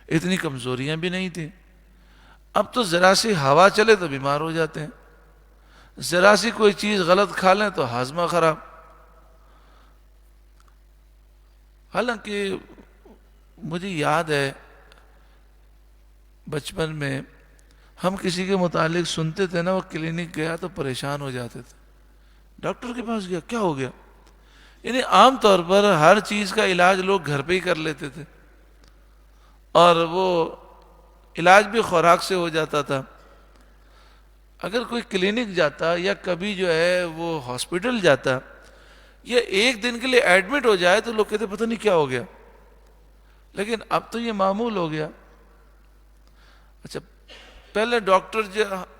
اتنی کمزوریاں بھی نہیں تھیں. اب تو ذرا سی ہوا چلے تو بیمار ہو جاتے ہیں، ذرا سی کوئی چیز غلط کھا لیں تو ہاضمہ خراب. حالانکہ مجھے یاد ہے بچپن میں ہم کسی کے متعلق سنتے تھے نا، وہ کلینک گیا تو پریشان ہو جاتے تھے، ڈاکٹر کے پاس گیا کیا ہو گیا. یعنی عام طور پر ہر چیز کا علاج لوگ گھر پہ ہی کر لیتے تھے، اور وہ علاج بھی خوراک سے ہو جاتا تھا. اگر کوئی کلینک جاتا یا کبھی جو ہے وہ ہاسپٹل جاتا یا ایک دن کے لیے ایڈمٹ ہو جائے تو لوگ کہتے پتہ نہیں کیا ہو گیا. لیکن اب تو یہ معمول ہو گیا. اچھا، پہلے ڈاکٹر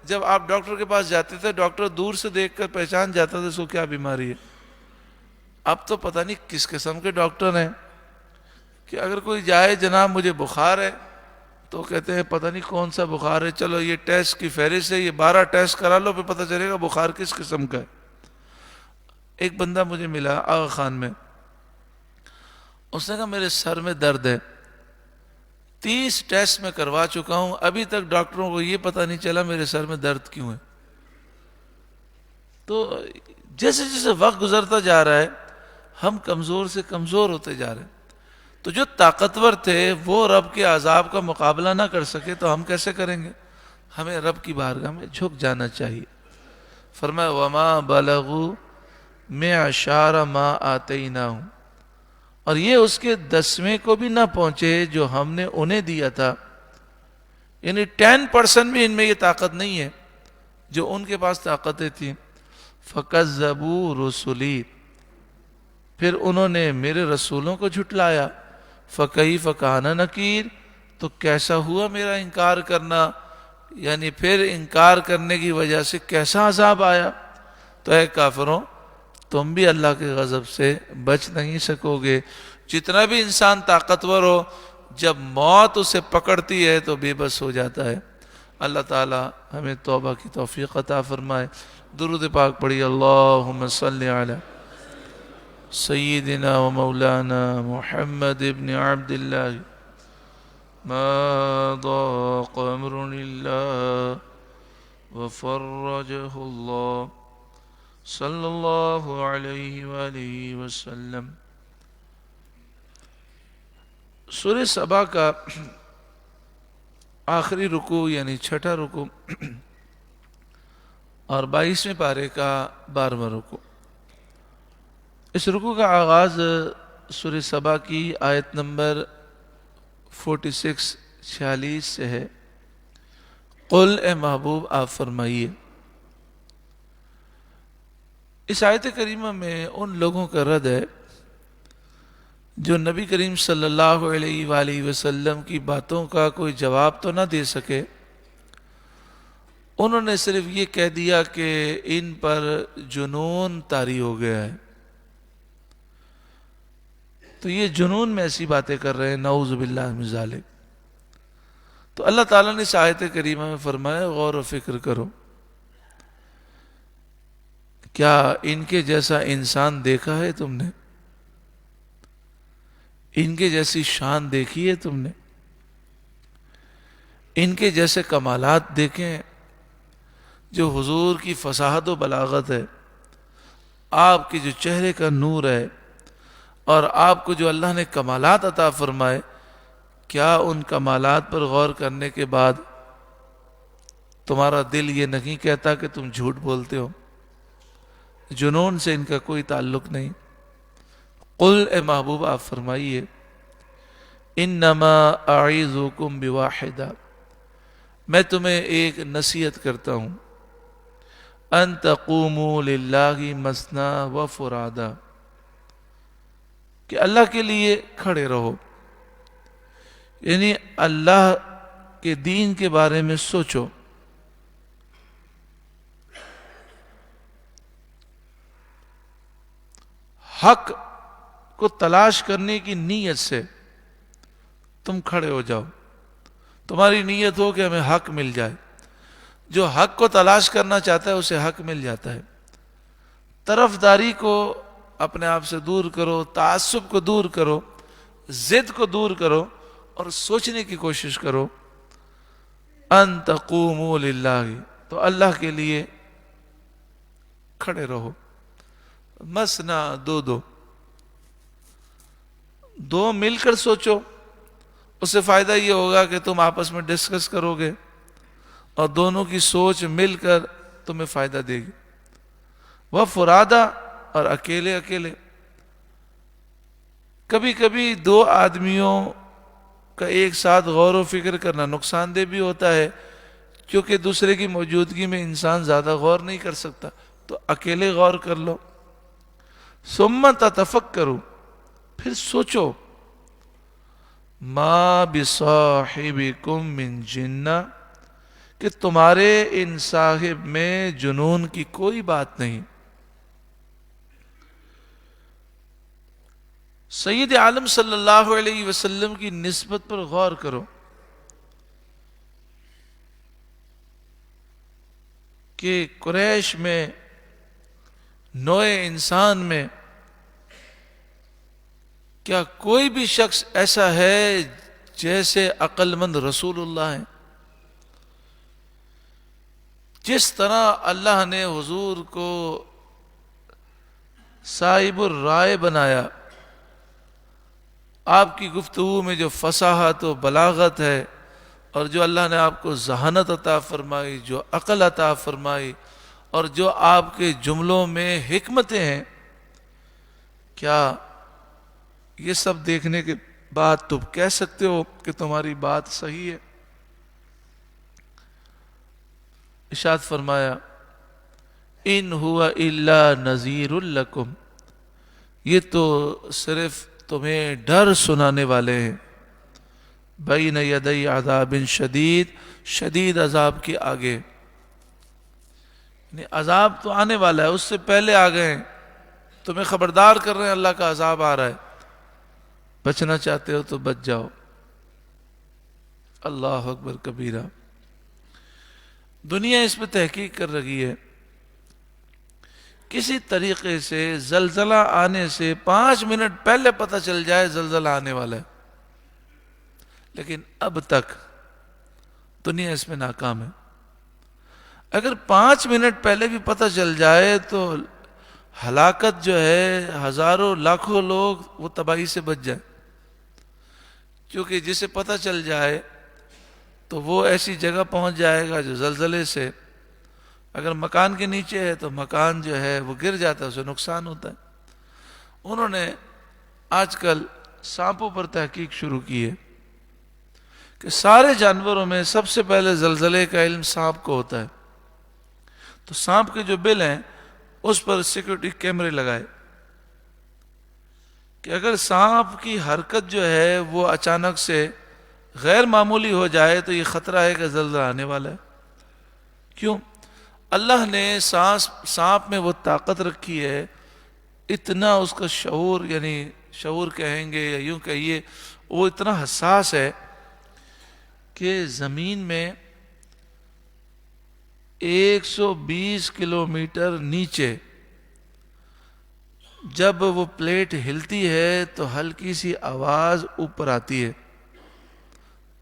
جب آپ ڈاکٹر کے پاس جاتے تھے، ڈاکٹر دور سے دیکھ کر پہچان جاتا تھا اس کو کیا بیماری ہے. اب تو پتہ نہیں کس قسم کے ڈاکٹر ہیں کہ اگر کوئی جائے جناب مجھے بخار ہے تو کہتے ہیں پتہ نہیں کون سا بخار ہے، چلو یہ ٹیسٹ کی فہرست ہے، یہ 12 ٹیسٹ کرا لو، پھر پتہ چلے گا بخار کس قسم کا ہے. ایک بندہ مجھے ملا آغا خان میں، اس نے کہا میرے سر میں درد ہے، 30 ٹیسٹ میں کروا چکا ہوں، ابھی تک ڈاکٹروں کو یہ پتہ نہیں چلا میرے سر میں درد کیوں ہے. تو جیسے جیسے وقت گزرتا جا رہا ہے ہم کمزور سے کمزور ہوتے جا رہے ہیں. تو جو طاقتور تھے وہ رب کے عذاب کا مقابلہ نہ کر سکے تو ہم کیسے کریں گے؟ ہمیں رب کی بارگاہ میں جھک جانا چاہیے. فرمایا وَمَا بَلَغُوا مِعْشَارَ مَا آتَيْنَاهُمْ، اور یہ اس کے 10ویں کو بھی نہ پہنچے جو ہم نے انہیں دیا تھا. یعنی 10% بھی ان میں یہ طاقت نہیں ہے جو ان کے پاس طاقتیں تھیں. فَكَذَّبُوا رُسُلِي، پھر انہوں نے میرے رسولوں کو جھٹلایا. فَكَيْفَ كَانَ نَكِيرٌ، تو کیسا ہوا میرا انکار کرنا، یعنی پھر انکار کرنے کی وجہ سے کیسا عذاب آیا. تو اے کافروں، تم بھی اللہ کے غضب سے بچ نہیں سکو گے. جتنا بھی انسان طاقتور ہو، جب موت اسے پکڑتی ہے تو بے بس ہو جاتا ہے. اللہ تعالی ہمیں توبہ کی توفیق عطا فرمائے. درود پاک پڑھی. اللہم صلی علی سیدنا و مولانا محمد ابن عبد اللہ ما ضاق امر اللہ وفرجه الله صلی اللہ علیہ وآلہ وسلم۔ سورہ سبا کا آخری رکوع یعنی چھٹا رکوع اور 22ویں پارے کا 12واں رکوع۔ اس رکوع کا آغاز سورہ سبا کی آیت نمبر 46 سے ہے۔ قل اے محبوب آپ فرمائیے۔ اس آیت کریمہ میں ان لوگوں کا رد ہے جو نبی کریم صلی اللہ علیہ وآلہ وسلم کی باتوں کا کوئی جواب تو نہ دے سکے، انہوں نے صرف یہ کہہ دیا کہ ان پر جنون طاری ہو گیا ہے۔ تو یہ جنون میں ایسی باتیں کر رہے ہیں، نعوذ باللہ من ذالک۔ تو اللہ تعالیٰ نے اس آیت کریمہ میں فرمایا غور و فکر کرو، کیا ان کے جیسا انسان دیکھا ہے تم نے؟ ان کے جیسی شان دیکھی ہے تم نے؟ ان کے جیسے کمالات دیکھے ہیں؟ جو حضور کی فصاحت و بلاغت ہے، آپ کے جو چہرے کا نور ہے، اور آپ کو جو اللہ نے کمالات عطا فرمائے، کیا ان کمالات پر غور کرنے کے بعد تمہارا دل یہ نہیں کہتا کہ تم جھوٹ بولتے ہو؟ جنون سے ان کا کوئی تعلق نہیں۔ قل اے محبوب آپ فرمائیے، انما اعیذکم بواحدہ، میں ایک نصیحت کرتا ہوں، ان تقوموا للہ مثنی و فرادا، کہ اللہ کے لیے کھڑے رہو، یعنی اللہ کے دین کے بارے میں سوچو۔ حق کو تلاش کرنے کی نیت سے تم کھڑے ہو جاؤ، تمہاری نیت ہو کہ ہمیں حق مل جائے۔ جو حق کو تلاش کرنا چاہتا ہے اسے حق مل جاتا ہے۔ طرفداری کو اپنے آپ سے دور کرو، تعصب کو دور کرو، ضد کو دور کرو، اور سوچنے کی کوشش کرو۔ ان تقوموا للہ، تو اللہ کے لیے کھڑے رہو۔ مثنا، دو مل کر سوچو، اس سے فائدہ یہ ہوگا کہ تم آپس میں ڈسکس کرو گے اور دونوں کی سوچ مل کر تمہیں فائدہ دے گی۔ وہ فرادا، اور اکیلے کبھی کبھی دو آدمیوں کا ایک ساتھ غور و فکر کرنا نقصان دہ بھی ہوتا ہے، کیونکہ دوسرے کی موجودگی میں انسان زیادہ غور نہیں کر سکتا، تو اکیلے غور کر لو۔ ثم تتفکروا، پھر سوچو، ما بصاحبکم من جنہ، کہ تمہارے ان صاحب میں جنون کی کوئی بات نہیں۔ سید عالم صلی اللہ علیہ وسلم کی نسبت پر غور کرو کہ قریش میں، نوع انسان میں، کیا کوئی بھی شخص ایسا ہے جیسے عقل مند رسول اللہ ہیں؟ جس طرح اللہ نے حضور کو صاحب الرائے بنایا، آپ کی گفتگو میں جو فصاحت و بلاغت ہے، اور جو اللہ نے آپ کو ذہانت عطا فرمائی، جو عقل عطا فرمائی، اور جو آپ کے جملوں میں حکمتیں ہیں، کیا یہ سب دیکھنے کے بعد تم کہہ سکتے ہو کہ تمہاری بات صحیح ہے؟ ارشاد فرمایا، ان ہوا الا نذیر لکم، یہ تو صرف تمہیں ڈر سنانے والے ہیں، بین یدی عذاب شدید، شدید عذاب کے آگے، یعنی عذاب تو آنے والا ہے، اس سے پہلے آ گئے ہیں، تمہیں خبردار کر رہے ہیں اللہ کا عذاب آ رہا ہے، بچنا چاہتے ہو تو بچ جاؤ۔ اللہ اکبر کبیرہ۔ دنیا اس پہ تحقیق کر رہی ہے، کسی طریقے سے زلزلہ آنے سے 5 منٹ پہلے پتہ چل جائے زلزلہ آنے والا ہے، لیکن اب تک دنیا اس میں ناکام ہے۔ اگر 5 منٹ پہلے بھی پتہ چل جائے تو ہلاکت جو ہے، ہزاروں لاکھوں لوگ وہ تباہی سے بچ جائے. کیونکہ جسے پتہ چل جائے تو وہ ایسی جگہ پہنچ جائے گا جو زلزلے سے، اگر مکان کے نیچے ہے تو مکان جو ہے وہ گر جاتا ہے، اسے نقصان ہوتا ہے. انہوں نے آج کل سانپوں پر تحقیق شروع کی ہے کہ سارے جانوروں میں سب سے پہلے زلزلے کا علم سانپ کو ہوتا ہے. تو سانپ کے جو بل ہیں اس پر سیکورٹی کیمرے لگائے کہ اگر سانپ کی حرکت جو ہے وہ اچانک سے غیر معمولی ہو جائے تو یہ خطرہ ہے کہ زلزلہ آنے والا ہے. کیوں؟ اللہ نے سانپ میں وہ طاقت رکھی ہے، اتنا اس کا شعور، یعنی شعور کہیں گے یا یوں کہیے، وہ اتنا حساس ہے کہ زمین میں 120 کلومیٹر نیچے جب وہ پلیٹ ہلتی ہے تو ہلکی سی آواز اوپر آتی ہے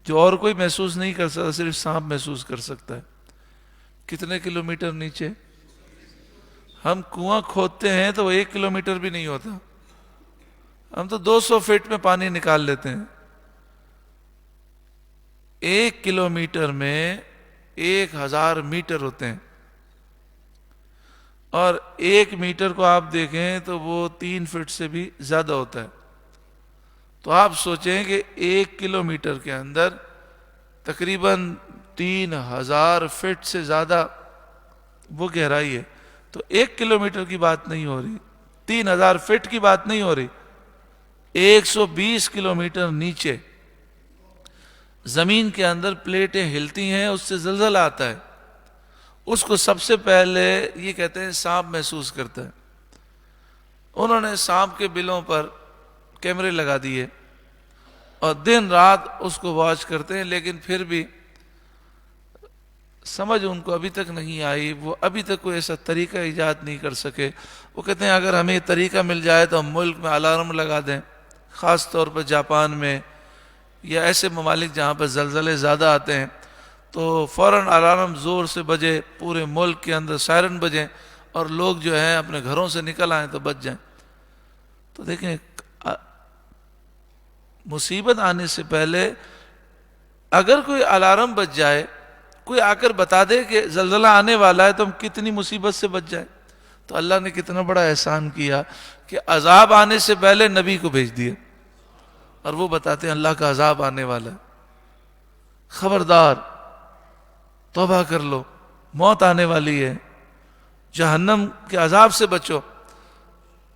جو اور کوئی محسوس نہیں کر سکتا، صرف سانپ محسوس کر سکتا ہے. کتنے کلومیٹر نیچے؟ ہم کنواں کھودتے ہیں تو وہ 1 کلومیٹر بھی نہیں ہوتا، ہم تو 200 فٹ میں پانی نکال لیتے ہیں. 1 کلومیٹر میں 1000 میٹر ہوتے ہیں، اور 1 میٹر کو آپ دیکھیں تو وہ 3 فٹ سے بھی زیادہ ہوتا ہے. تو آپ سوچیں کہ 1 کلومیٹر کے اندر تقریباً 3000 فٹ سے زیادہ وہ گہرائی ہے. تو 1 کلومیٹر کی بات نہیں ہو رہی، 3000 فٹ کی بات نہیں ہو رہی. 120 کلومیٹر نیچے زمین کے اندر پلیٹیں ہلتی ہیں، اس سے زلزلہ آتا ہے. اس کو سب سے پہلے یہ کہتے ہیں سانپ محسوس کرتا ہے. انہوں نے سانپ کے بلوں پر کیمرے لگا دیے اور دن رات اس کو واچ کرتے ہیں، لیکن پھر بھی سمجھ ان کو ابھی تک نہیں آئی. وہ ابھی تک کوئی ایسا طریقہ ایجاد نہیں کر سکے. وہ کہتے ہیں اگر ہمیں یہ طریقہ مل جائے تو ہم ملک میں الارم لگا دیں، خاص طور پر جاپان میں یا ایسے ممالک جہاں پر زلزلے زیادہ آتے ہیں تو فوراً الارم زور سے بجے، پورے ملک کے اندر سائرن بجیں اور لوگ جو ہیں اپنے گھروں سے نکل آئیں تو بچ جائیں. تو دیکھیں مصیبت آنے سے پہلے اگر کوئی الارم بج جائے، کوئی آ کر بتا دے کہ زلزلہ آنے والا ہے، تو ہم کتنی مصیبت سے بچ جائیں. تو اللہ نے کتنا بڑا احسان کیا کہ عذاب آنے سے پہلے نبی کو بھیج دیے اور وہ بتاتے ہیں اللہ کا عذاب آنے والا ہے، خبردار توبہ کر لو، موت آنے والی ہے، جہنم کے عذاب سے بچو.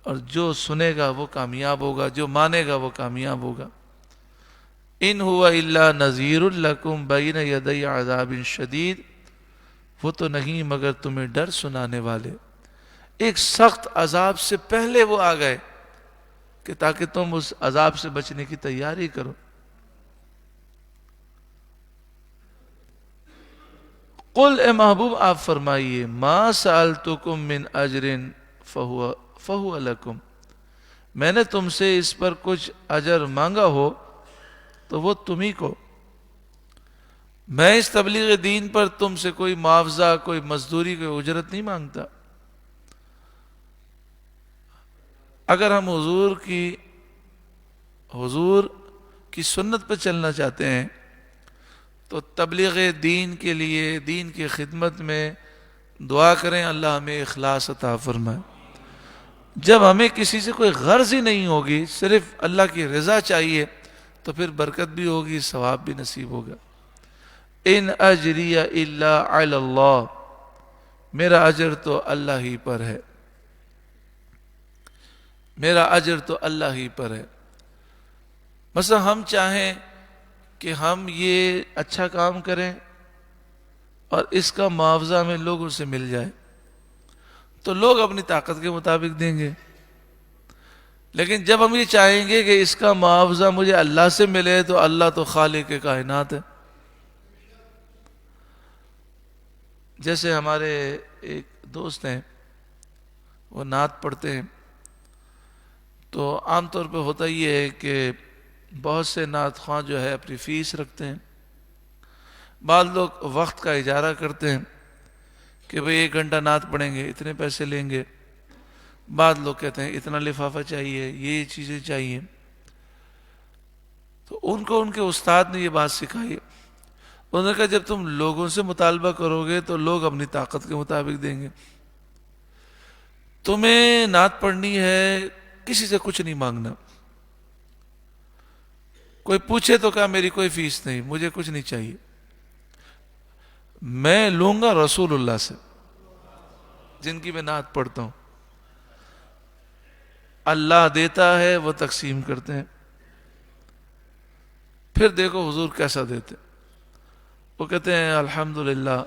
اور جو سنے گا وہ کامیاب ہوگا، جو مانے گا وہ کامیاب ہوگا. ان ہوا الا نذیر لکم بین یدی عذاب شدید، وہ تو نہیں مگر تمہیں ڈر سنانے والے، ایک سخت عذاب سے پہلے وہ آ گئے کہ تاکہ تم اس عذاب سے بچنے کی تیاری کرو. قل اے محبوب آپ فرمائیے ما سألتکم من اجر فہو لکم، میں نے تم سے اس پر کچھ اجر مانگا ہو تو وہ تمہیں کو. میں اس تبلیغ دین پر تم سے کوئی معاوضہ، کوئی مزدوری، کوئی اجرت نہیں مانگتا. اگر ہم حضور کی سنت پہ چلنا چاہتے ہیں تو تبلیغ دین کے لیے، دین کی خدمت میں دعا کریں اللہ ہمیں اخلاص عطا فرمائے. جب ہمیں کسی سے کوئی غرض ہی نہیں ہوگی، صرف اللہ کی رضا چاہیے، تو پھر برکت بھی ہوگی، ثواب بھی نصیب ہوگا. ان اجری الا علی اللہ، میرا اجر تو اللہ ہی پر ہے، میرا اجر تو اللہ ہی پر ہے. مثلا ہم چاہیں کہ ہم یہ اچھا کام کریں اور اس کا معاوضہ ہمیں لوگوں سے مل جائے تو لوگ اپنی طاقت کے مطابق دیں گے. لیکن جب ہم یہ چاہیں گے کہ اس کا معاوضہ مجھے اللہ سے ملے تو اللہ تو خالق کائنات ہے. جیسے ہمارے ایک دوست ہیں، وہ نعت پڑھتے ہیں، تو عام طور پہ ہوتا یہ ہے کہ بہت سے نعت خواں جو ہے اپنی فیس رکھتے ہیں، بعض لوگ وقت کا اجارہ کرتے ہیں. کہ بھئی 1 گھنٹہ نعت پڑھیں گے اتنے پیسے لیں گے. بعض لوگ کہتے ہیں اتنا لفافہ چاہیے، یہ چیزیں چاہیے. تو ان کو ان کے استاد نے یہ بات سکھائی. انہوں نے کہا جب تم لوگوں سے مطالبہ کرو گے تو لوگ اپنی طاقت کے مطابق دیں گے. تمہیں نعت پڑھنی ہے، کسی سے کچھ نہیں مانگنا. کوئی پوچھے تو کہا میری کوئی فیس نہیں، مجھے کچھ نہیں چاہیے، میں لوں گا رسول اللہ سے جن کی میں نعت پڑھتا ہوں. اللہ دیتا ہے، وہ تقسیم کرتے ہیں. پھر دیکھو حضور کیسا دیتے. وہ کہتے ہیں الحمدللہ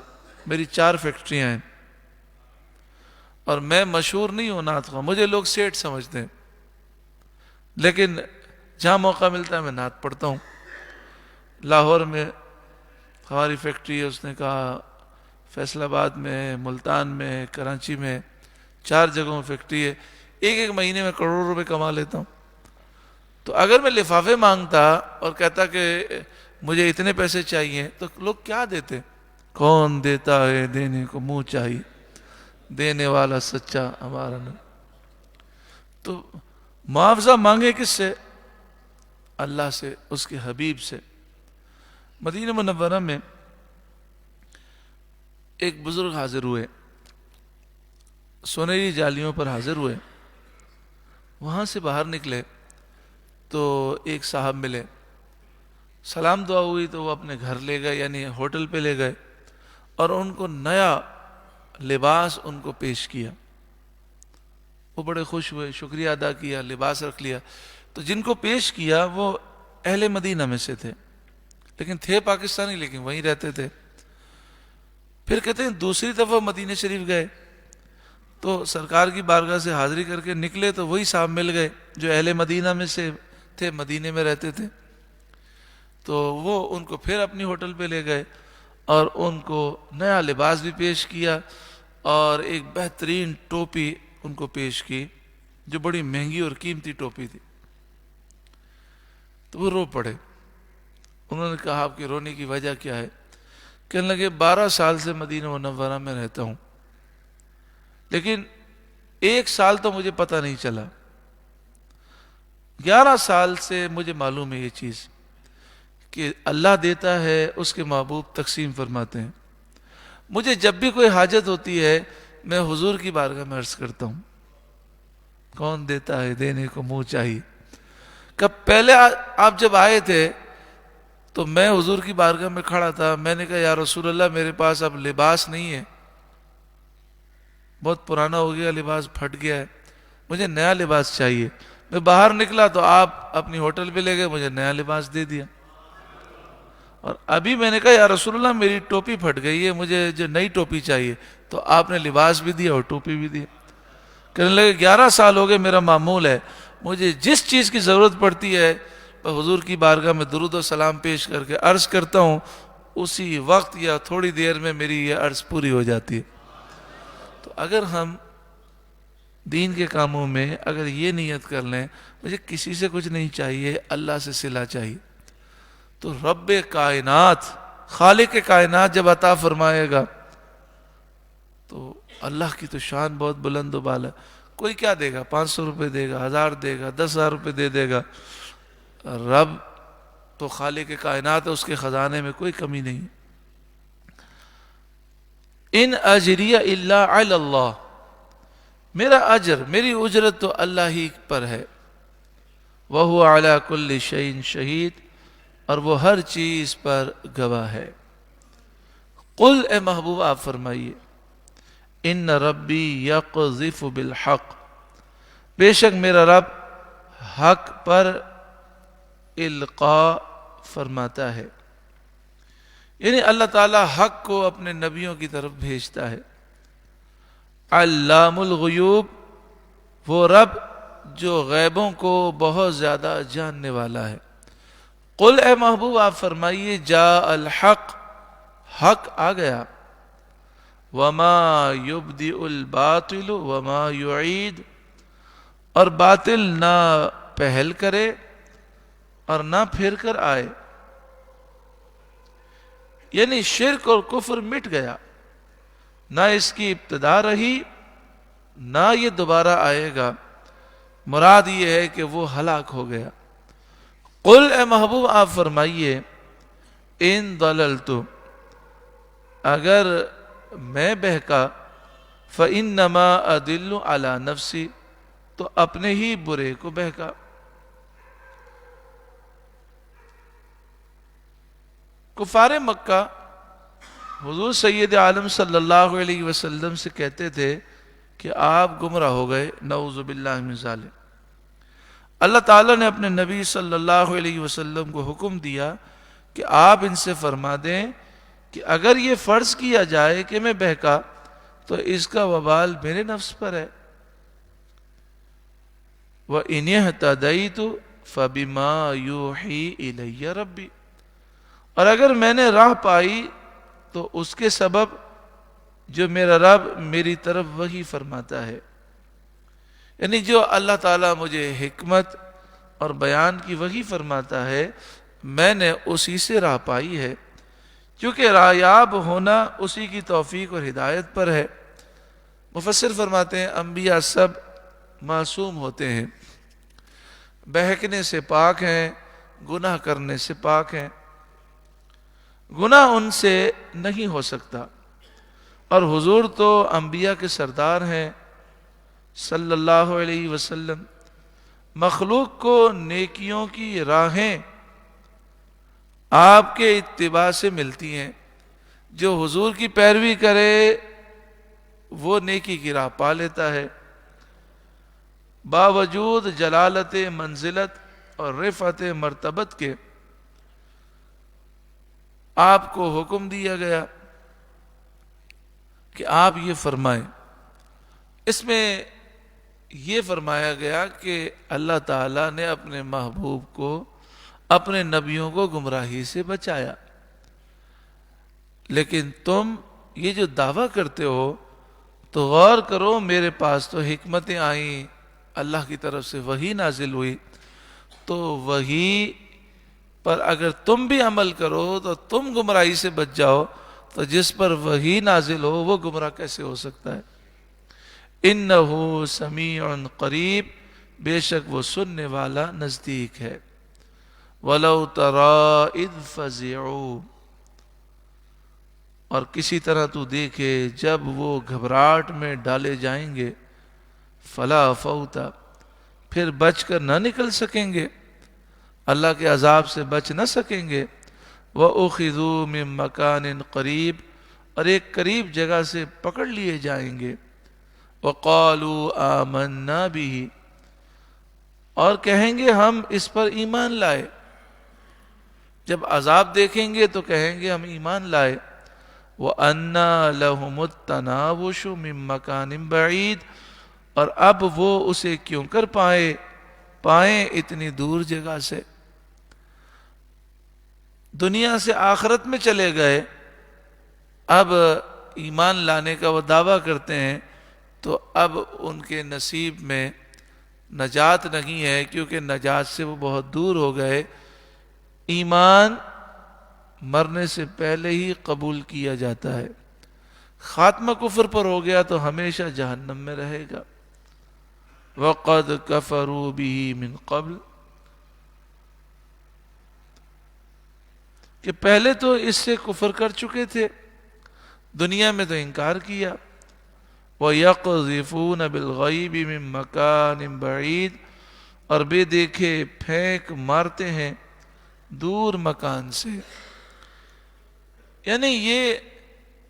میری 4 فیکٹریاں ہیں اور میں مشہور نہیں ہوں نعت خواہ، مجھے لوگ سیٹھ سمجھتے ہیں، لیکن جہاں موقع ملتا ہے میں نعت پڑھتا ہوں. لاہور میں ہماری فیکٹری ہے، اس نے کہا فیصل آباد میں، ملتان میں، کراچی میں، 4 جگہوں میں فیکٹری ہے، ایک مہینے میں کروڑوں روپے کما لیتا ہوں. تو اگر میں لفافے مانگتا اور کہتا کہ مجھے اتنے پیسے چاہیے تو لوگ کیا دیتے؟ کون دیتا ہے دینے کو منہ چاہیے، دینے والا سچا ہمارا نہیں. تو معاوضہ مانگے کس سے؟ اللہ سے، اس کے حبیب سے. مدینہ منورہ میں ایک بزرگ حاضر ہوئے، سونیری جالیوں پر حاضر ہوئے. وہاں سے باہر نکلے تو ایک صاحب ملے، سلام دعا ہوئی تو وہ اپنے گھر لے گئے، یعنی ہوٹل پہ لے گئے اور ان کو نیا لباس ان کو پیش کیا. وہ بڑے خوش ہوئے، شکریہ ادا کیا، لباس رکھ لیا. تو جن کو پیش کیا وہ اہل مدینہ میں سے تھے، لیکن تھے پاکستانی، لیکن وہیں رہتے تھے. پھر کہتے ہیں دوسری دفعہ مدینہ شریف گئے تو سرکار کی بارگاہ سے حاضری کر کے نکلے تو وہی صاحب مل گئے جو اہل مدینہ میں سے تھے، مدینے میں رہتے تھے. تو وہ ان کو پھر اپنی ہوٹل پہ لے گئے اور ان کو نیا لباس بھی پیش کیا اور ایک بہترین ٹوپی ان کو پیش کی جو بڑی مہنگی اور قیمتی ٹوپی تھی. تو وہ رو پڑے. انہوں نے کہا آپ کی رونے کی وجہ کیا ہے؟ کہنے لگے 12 سال سے مدینہ منورہ میں رہتا ہوں، لیکن 1 سال تو مجھے پتہ نہیں چلا. 11 سال سے مجھے معلوم ہے یہ چیز کہ اللہ دیتا ہے، اس کے محبوب تقسیم فرماتے ہیں. مجھے جب بھی کوئی حاجت ہوتی ہے میں حضور کی بارگاہ میں عرض کرتا ہوں کون دیتا ہے دینے کو منہ چاہیے. کب پہلے آپ جب آئے تھے تو میں حضور کی بارگاہ میں کھڑا تھا، میں نے کہا یا رسول اللہ میرے پاس اب لباس نہیں ہے، بہت پرانا ہو گیا، لباس پھٹ گیا ہے، مجھے نیا لباس چاہیے. میں باہر نکلا تو آپ اپنی ہوٹل پہ لے گئے، مجھے نیا لباس دے دیا. اور ابھی میں نے کہا یا رسول اللہ میری ٹوپی پھٹ گئی ہے، مجھے جو نئی ٹوپی چاہیے، تو آپ نے لباس بھی دیا اور ٹوپی بھی دی. کہنے لگے 11 سال ہو گئے، میرا معمول ہے، مجھے جس چیز کی ضرورت پڑتی ہے میں حضور کی بارگاہ میں درود و سلام پیش کر کے عرض کرتا ہوں، اسی وقت یا تھوڑی دیر میں میری یہ عرض پوری ہو جاتی ہے. تو اگر ہم دین کے کاموں میں اگر یہ نیت کر لیں مجھے کسی سے کچھ نہیں چاہیے، اللہ سے صلہ چاہیے، تو رب کائنات، خالق کائنات جب عطا فرمائے گا تو اللہ کی تو شان بہت بلند و بالا. کوئی کیا دے گا؟ 500 روپے دے گا، 1000 دے گا، 10,000 روپے دے گا. رب تو خالق کائنات ہے، اس کے خزانے میں کوئی کمی نہیں. ان اجریہ الا علی اللہ، میرا اجر، میری اجرت تو اللہ ہی پر ہے. وَهُوَ عَلَى كُلِّ شَيْءٍ شَهِيدٌ، اور وہ ہر چیز پر گواہ ہے. قل، اے محبوب آپ فرمائیے، ان ربی یقذف بالحق، بے شک میرا رب حق پر القاء فرماتا ہے. یعنی اللہ تعالی حق کو اپنے نبیوں کی طرف بھیجتا ہے. علام الغیوب، وہ رب جو غیبوں کو بہت زیادہ جاننے والا ہے. قل، اے محبوب آپ فرمائیے، جاء الحق، حق آ گیا. وما یبدئ الباطل وما یعید، اور باطل نہ پہل کرے اور نہ پھر کر آئے. یعنی شرک اور کفر مٹ گیا، نہ اس کی ابتدا رہی نہ یہ دوبارہ آئے گا، مراد یہ ہے کہ وہ ہلاک ہو گیا۔ قل اے محبوب آپ فرمائیے، ان ضللت، اگر میں بہکا، فإنما أدل على نفسی، تو اپنے ہی برے کو بہکا۔ کفار مکہ حضور سید عالم صلی اللہ علیہ وسلم سے کہتے تھے کہ آپ گمراہ ہو گئے، نعوذ باللہ من ذالک۔ اللہ تعالیٰ نے اپنے نبی صلی اللہ علیہ وسلم کو حکم دیا کہ آپ ان سے فرما دیں کہ اگر یہ فرض کیا جائے کہ میں بہکا تو اس کا وبال میرے نفس پر ہے۔ وَإِنِ اهْتَدَيْتُ فَبِمَا يُوحِي إِلَيَّ رَبِّي، اور اگر میں نے راہ پائی تو اس کے سبب جو میرا رب میری طرف وحی فرماتا ہے، یعنی جو اللہ تعالیٰ مجھے حکمت اور بیان کی وحی فرماتا ہے میں نے اسی سے راہ پائی ہے، کیونکہ راہیاب ہونا اسی کی توفیق اور ہدایت پر ہے۔ مفسر فرماتے ہیں انبیاء سب معصوم ہوتے ہیں، بہکنے سے پاک ہیں، گناہ کرنے سے پاک ہیں، گناہ ان سے نہیں ہو سکتا۔ اور حضور تو انبیاء کے سردار ہیں صلی اللہ علیہ وسلم، مخلوق کو نیکیوں کی راہیں آپ کے اتباع سے ملتی ہیں، جو حضور کی پیروی کرے وہ نیکی کی راہ پا لیتا ہے، باوجود جلالت منزلت اور رفعت مرتبت کے۔ آپ کو حکم دیا گیا کہ آپ یہ فرمائیں، اس میں یہ فرمایا گیا کہ اللہ تعالیٰ نے اپنے محبوب کو، اپنے نبیوں کو گمراہی سے بچایا، لیکن تم یہ جو دعویٰ کرتے ہو تو غور کرو، میرے پاس تو حکمتیں آئیں، اللہ کی طرف سے وحی نازل ہوئی، تو وحی پر اگر تم بھی عمل کرو تو تم گمراہی سے بچ جاؤ، تو جس پر وحی نازل ہو وہ گمراہ کیسے ہو سکتا ہے؟ انہو سمیع قریب، بے شک وہ سننے والا نزدیک ہے۔ وَلَوْ تَرَىٰ إِذْ فَزِعُوا، اور کسی طرح تو دیکھے جب وہ گھبراہٹ میں ڈالے جائیں گے، فَلَا فَوْتَ، پھر بچ کر نہ نکل سکیں گے، اللہ کے عذاب سے بچ نہ سکیں گے۔ وَأُخِذُوا مِن مَّكَانٍ قَرِيبٍ، اور ایک قریب جگہ سے پکڑ لیے جائیں گے۔ وَقَالُوا آمَنَّا بِهِ، اور کہیں گے ہم اس پر ایمان لائے، جب عذاب دیکھیں گے تو کہیں گے ہم ایمان لائے۔ وَأَنَّا لَهُمُ التَّنَاوُشُ مِن مَّكَانٍ بَعِيدٍ، اور اب وہ اسے کیوں کر پائیں اتنی دور جگہ سے۔ دنیا سے آخرت میں چلے گئے، اب ایمان لانے کا وہ دعویٰ کرتے ہیں، تو اب ان کے نصیب میں نجات نہیں ہے، کیونکہ نجات سے وہ بہت دور ہو گئے۔ ایمان مرنے سے پہلے ہی قبول کیا جاتا ہے، خاتمہ کفر پر ہو گیا تو ہمیشہ جہنم میں رہے گا۔ وَقَدْ كَفَرُوا بِهِ مِن قَبْلِ، کہ پہلے تو اس سے کفر کر چکے تھے، دنیا میں تو انکار کیا۔ وَيَقْذِفُونَ بِالْغَيْبِ مِن مَّكَانٍ بَعِيدٍ، اور بے دیکھے پھینک مارتے ہیں دور مکان سے، یعنی یہ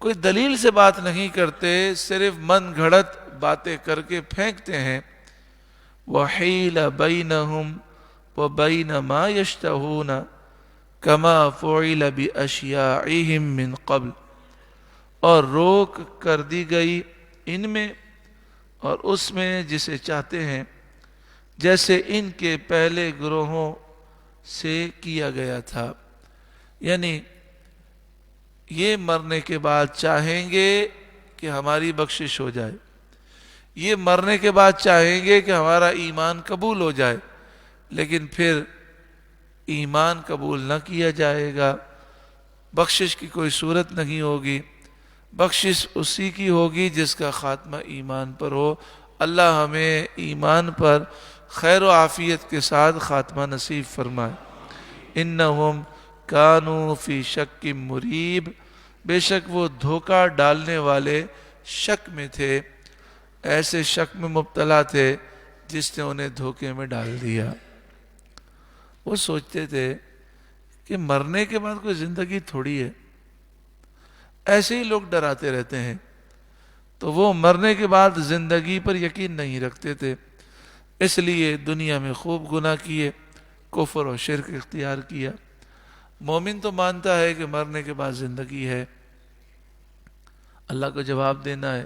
کوئی دلیل سے بات نہیں کرتے، صرف من گھڑت باتیں کر کے پھینکتے ہیں۔ وَحِيلَ بَيْنَهُمْ وَبَيْنَ مَا يَشْتَهُونَ كَمَا فُعِلَ بِأَشْيَاعِهِمْ مِن قَبْلِ، اور روک کر دی گئی ان میں اور اس میں جسے چاہتے ہیں، جیسے ان کے پہلے گروہوں سے کیا گیا تھا۔ یعنی یہ مرنے کے بعد چاہیں گے کہ ہماری بخشش ہو جائے، یہ مرنے کے بعد چاہیں گے کہ ہمارا ایمان قبول ہو جائے، لیکن پھر ایمان قبول نہ کیا جائے گا، بخشش کی کوئی صورت نہیں ہوگی۔ بخشش اسی کی ہوگی جس کا خاتمہ ایمان پر ہو۔ اللہ ہمیں ایمان پر خیر و عافیت کے ساتھ خاتمہ نصیب فرمائے۔ انہم کانوا فی شک مریب، بے شک وہ دھوکہ ڈالنے والے شک میں تھے، ایسے شک میں مبتلا تھے جس نے انہیں دھوکے میں ڈال دیا۔ وہ سوچتے تھے کہ مرنے کے بعد کوئی زندگی تھوڑی ہے، ایسے ہی لوگ ڈراتے رہتے ہیں، تو وہ مرنے کے بعد زندگی پر یقین نہیں رکھتے تھے، اس لیے دنیا میں خوب گناہ کیے، کفر و شرک اختیار کیا۔ مومن تو مانتا ہے کہ مرنے کے بعد زندگی ہے، اللہ کو جواب دینا ہے،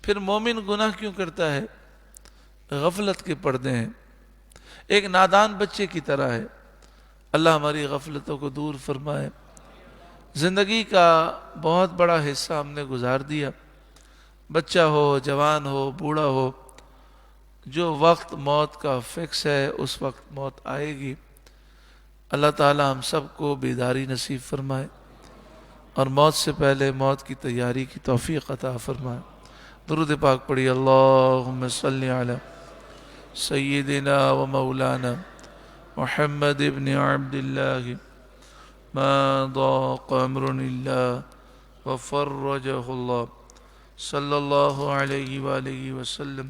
پھر مومن گناہ کیوں کرتا ہے؟ غفلت کے پردے ہیں، ایک نادان بچے کی طرح ہے۔ اللہ ہماری غفلتوں کو دور فرمائے۔ زندگی کا بہت بڑا حصہ ہم نے گزار دیا، بچہ ہو، جوان ہو، بوڑھا ہو، جو وقت موت کا فکس ہے اس وقت موت آئے گی۔ اللہ تعالی ہم سب کو بیداری نصیب فرمائے اور موت سے پہلے موت کی تیاری کی توفیق عطا فرمائے۔ درود پاک پڑھی، اللہم صلی علی سیدنا و مولانا محمد ابن عبداللہ ما ضاق امر اللہ وفرجہ اللہ صلی اللہ علیہ وآلہ وسلم۔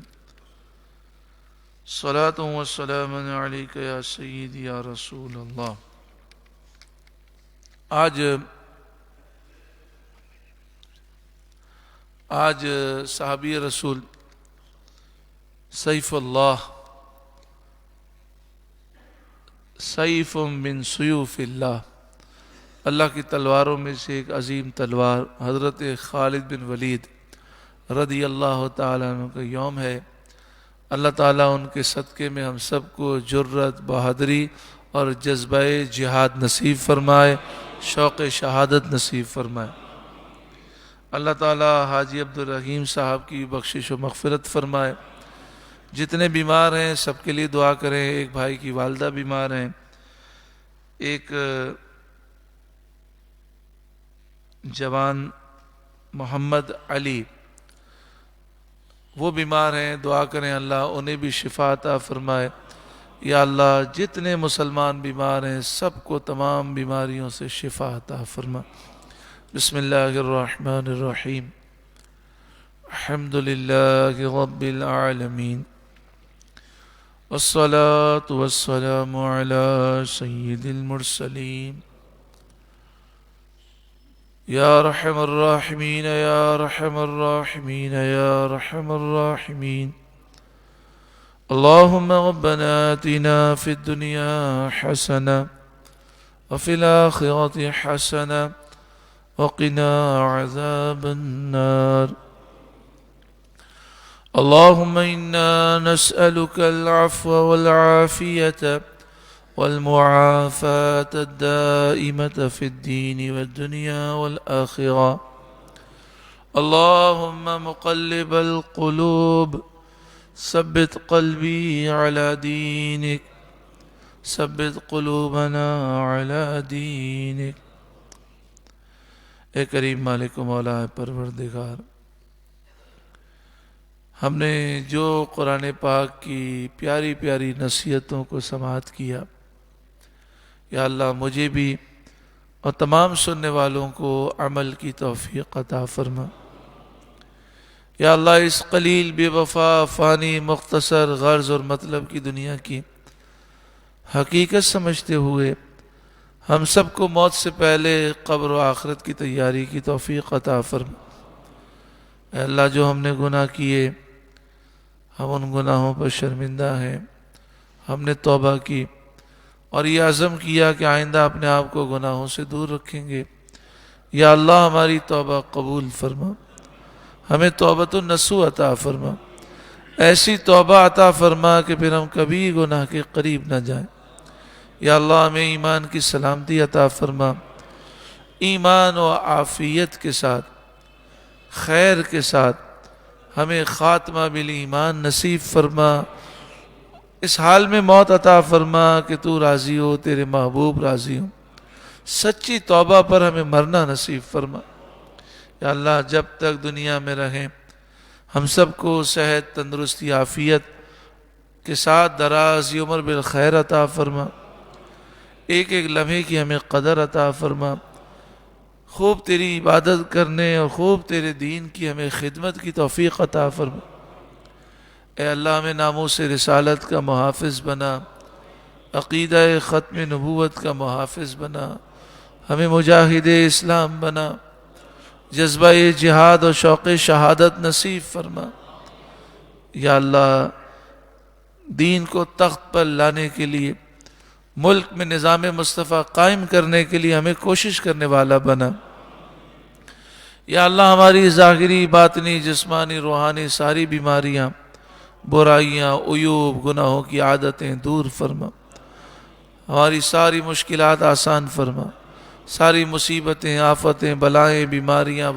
صلاۃ و سلام علیک یا سیدی یا رسول اللہ۔ آج صحابی رسول سیف اللہ، سیف من سیوف اللہ، اللہ کی تلواروں میں سے ایک عظیم تلوار حضرت خالد بن ولید رضی اللہ تعالیٰ عنہ کا یوم ہے۔ اللہ تعالیٰ ان کے صدقے میں ہم سب کو جرت، بہادری اور جذبہ جہاد نصیب فرمائے، شوق شہادت نصیب فرمائے۔ اللہ تعالیٰ حاجی عبدالرحیم صاحب کی بخشش و مغفرت فرمائے۔ جتنے بیمار ہیں سب کے لیے دعا کریں۔ ایک بھائی کی والدہ بیمار ہیں، ایک جوان محمد علی وہ بیمار ہیں، دعا کریں اللہ انہیں بھی شفا عطا فرمائے۔ یا اللہ جتنے مسلمان بیمار ہیں سب کو تمام بیماریوں سے شفا عطا فرما۔ بسم اللہ الرحمن الرحیم، الحمد للہ رب العالمین، والصلاة والسلام علی سید المرسلین، یا رحم الراحمین یا رحم الراحمین یا رحم الراحمین۔ اللہم ربنا آتنا فی الدنیا حسنہ وفی الآخرۃ حسنہ وقنا عذاب النار۔ اللہم انا نسألک العفو والعافیة والمعافاة الدائمة في الدين والدنيا والآخرة۔ اللهم مقلب القلوب ثبت قلبي على دينك، ثبت قلوبنا على دينك۔ اے کریم مالک و مولا پروردگار، ہم نے جو قرآن پاک کی پیاری پیاری نصیحتوں کو سماعت کیا، یا اللہ مجھے بھی اور تمام سننے والوں کو عمل کی توفیق عطا فرما۔ یا اللہ اس قلیل بے وفا فانی مختصر غرض اور مطلب کی دنیا کی حقیقت سمجھتے ہوئے ہم سب کو موت سے پہلے قبر و آخرت کی تیاری کی توفیق عطا فرما۔ اے اللہ جو ہم نے گناہ کیے ہم ان گناہوں پر شرمندہ ہیں، ہم نے توبہ کی اور یہ عزم کیا کہ آئندہ اپنے آپ کو گناہوں سے دور رکھیں گے۔ یا اللہ ہماری توبہ قبول فرما، ہمیں توبۃ النصوح عطا فرما، ایسی توبہ عطا فرما کہ پھر ہم کبھی گناہ کے قریب نہ جائیں۔ یا اللہ ہمیں ایمان کی سلامتی عطا فرما، ایمان و عافیت کے ساتھ، خیر کے ساتھ ہمیں خاتمہ بالایمان نصیب فرما۔ اس حال میں موت عطا فرما کہ تو راضی ہو، تیرے محبوب راضی ہو۔ سچی توبہ پر ہمیں مرنا نصیب فرما۔ یا اللہ جب تک دنیا میں رہیں ہم سب کو صحت، تندرستی، عافیت کے ساتھ درازی عمر بالخیر عطا فرما، ایک ایک لمحے کی ہمیں قدر عطا فرما، خوب تیری عبادت کرنے اور خوب تیرے دین کی ہمیں خدمت کی توفیق عطا فرما۔ اے اللہ ہمیں ناموس رسالت کا محافظ بنا، عقیدہ ختم نبوت کا محافظ بنا، ہمیں مجاہد اسلام بنا، جذبہ جہاد اور شوق شہادت نصیب فرما۔ یا اللہ دین کو تخت پر لانے کے لیے، ملک میں نظام مصطفیٰ قائم کرنے کے لیے ہمیں کوشش کرنے والا بنا۔ یا اللہ ہماری ظاہری، باطنی، جسمانی، روحانی ساری بیماریاں، برائیاں، عیوب، گناہوں کی عادتیں دور فرما، ہماری ساری مشکلات آسان فرما، ساری مصیبتیں، آفتیں، بلائیں، بیماریاں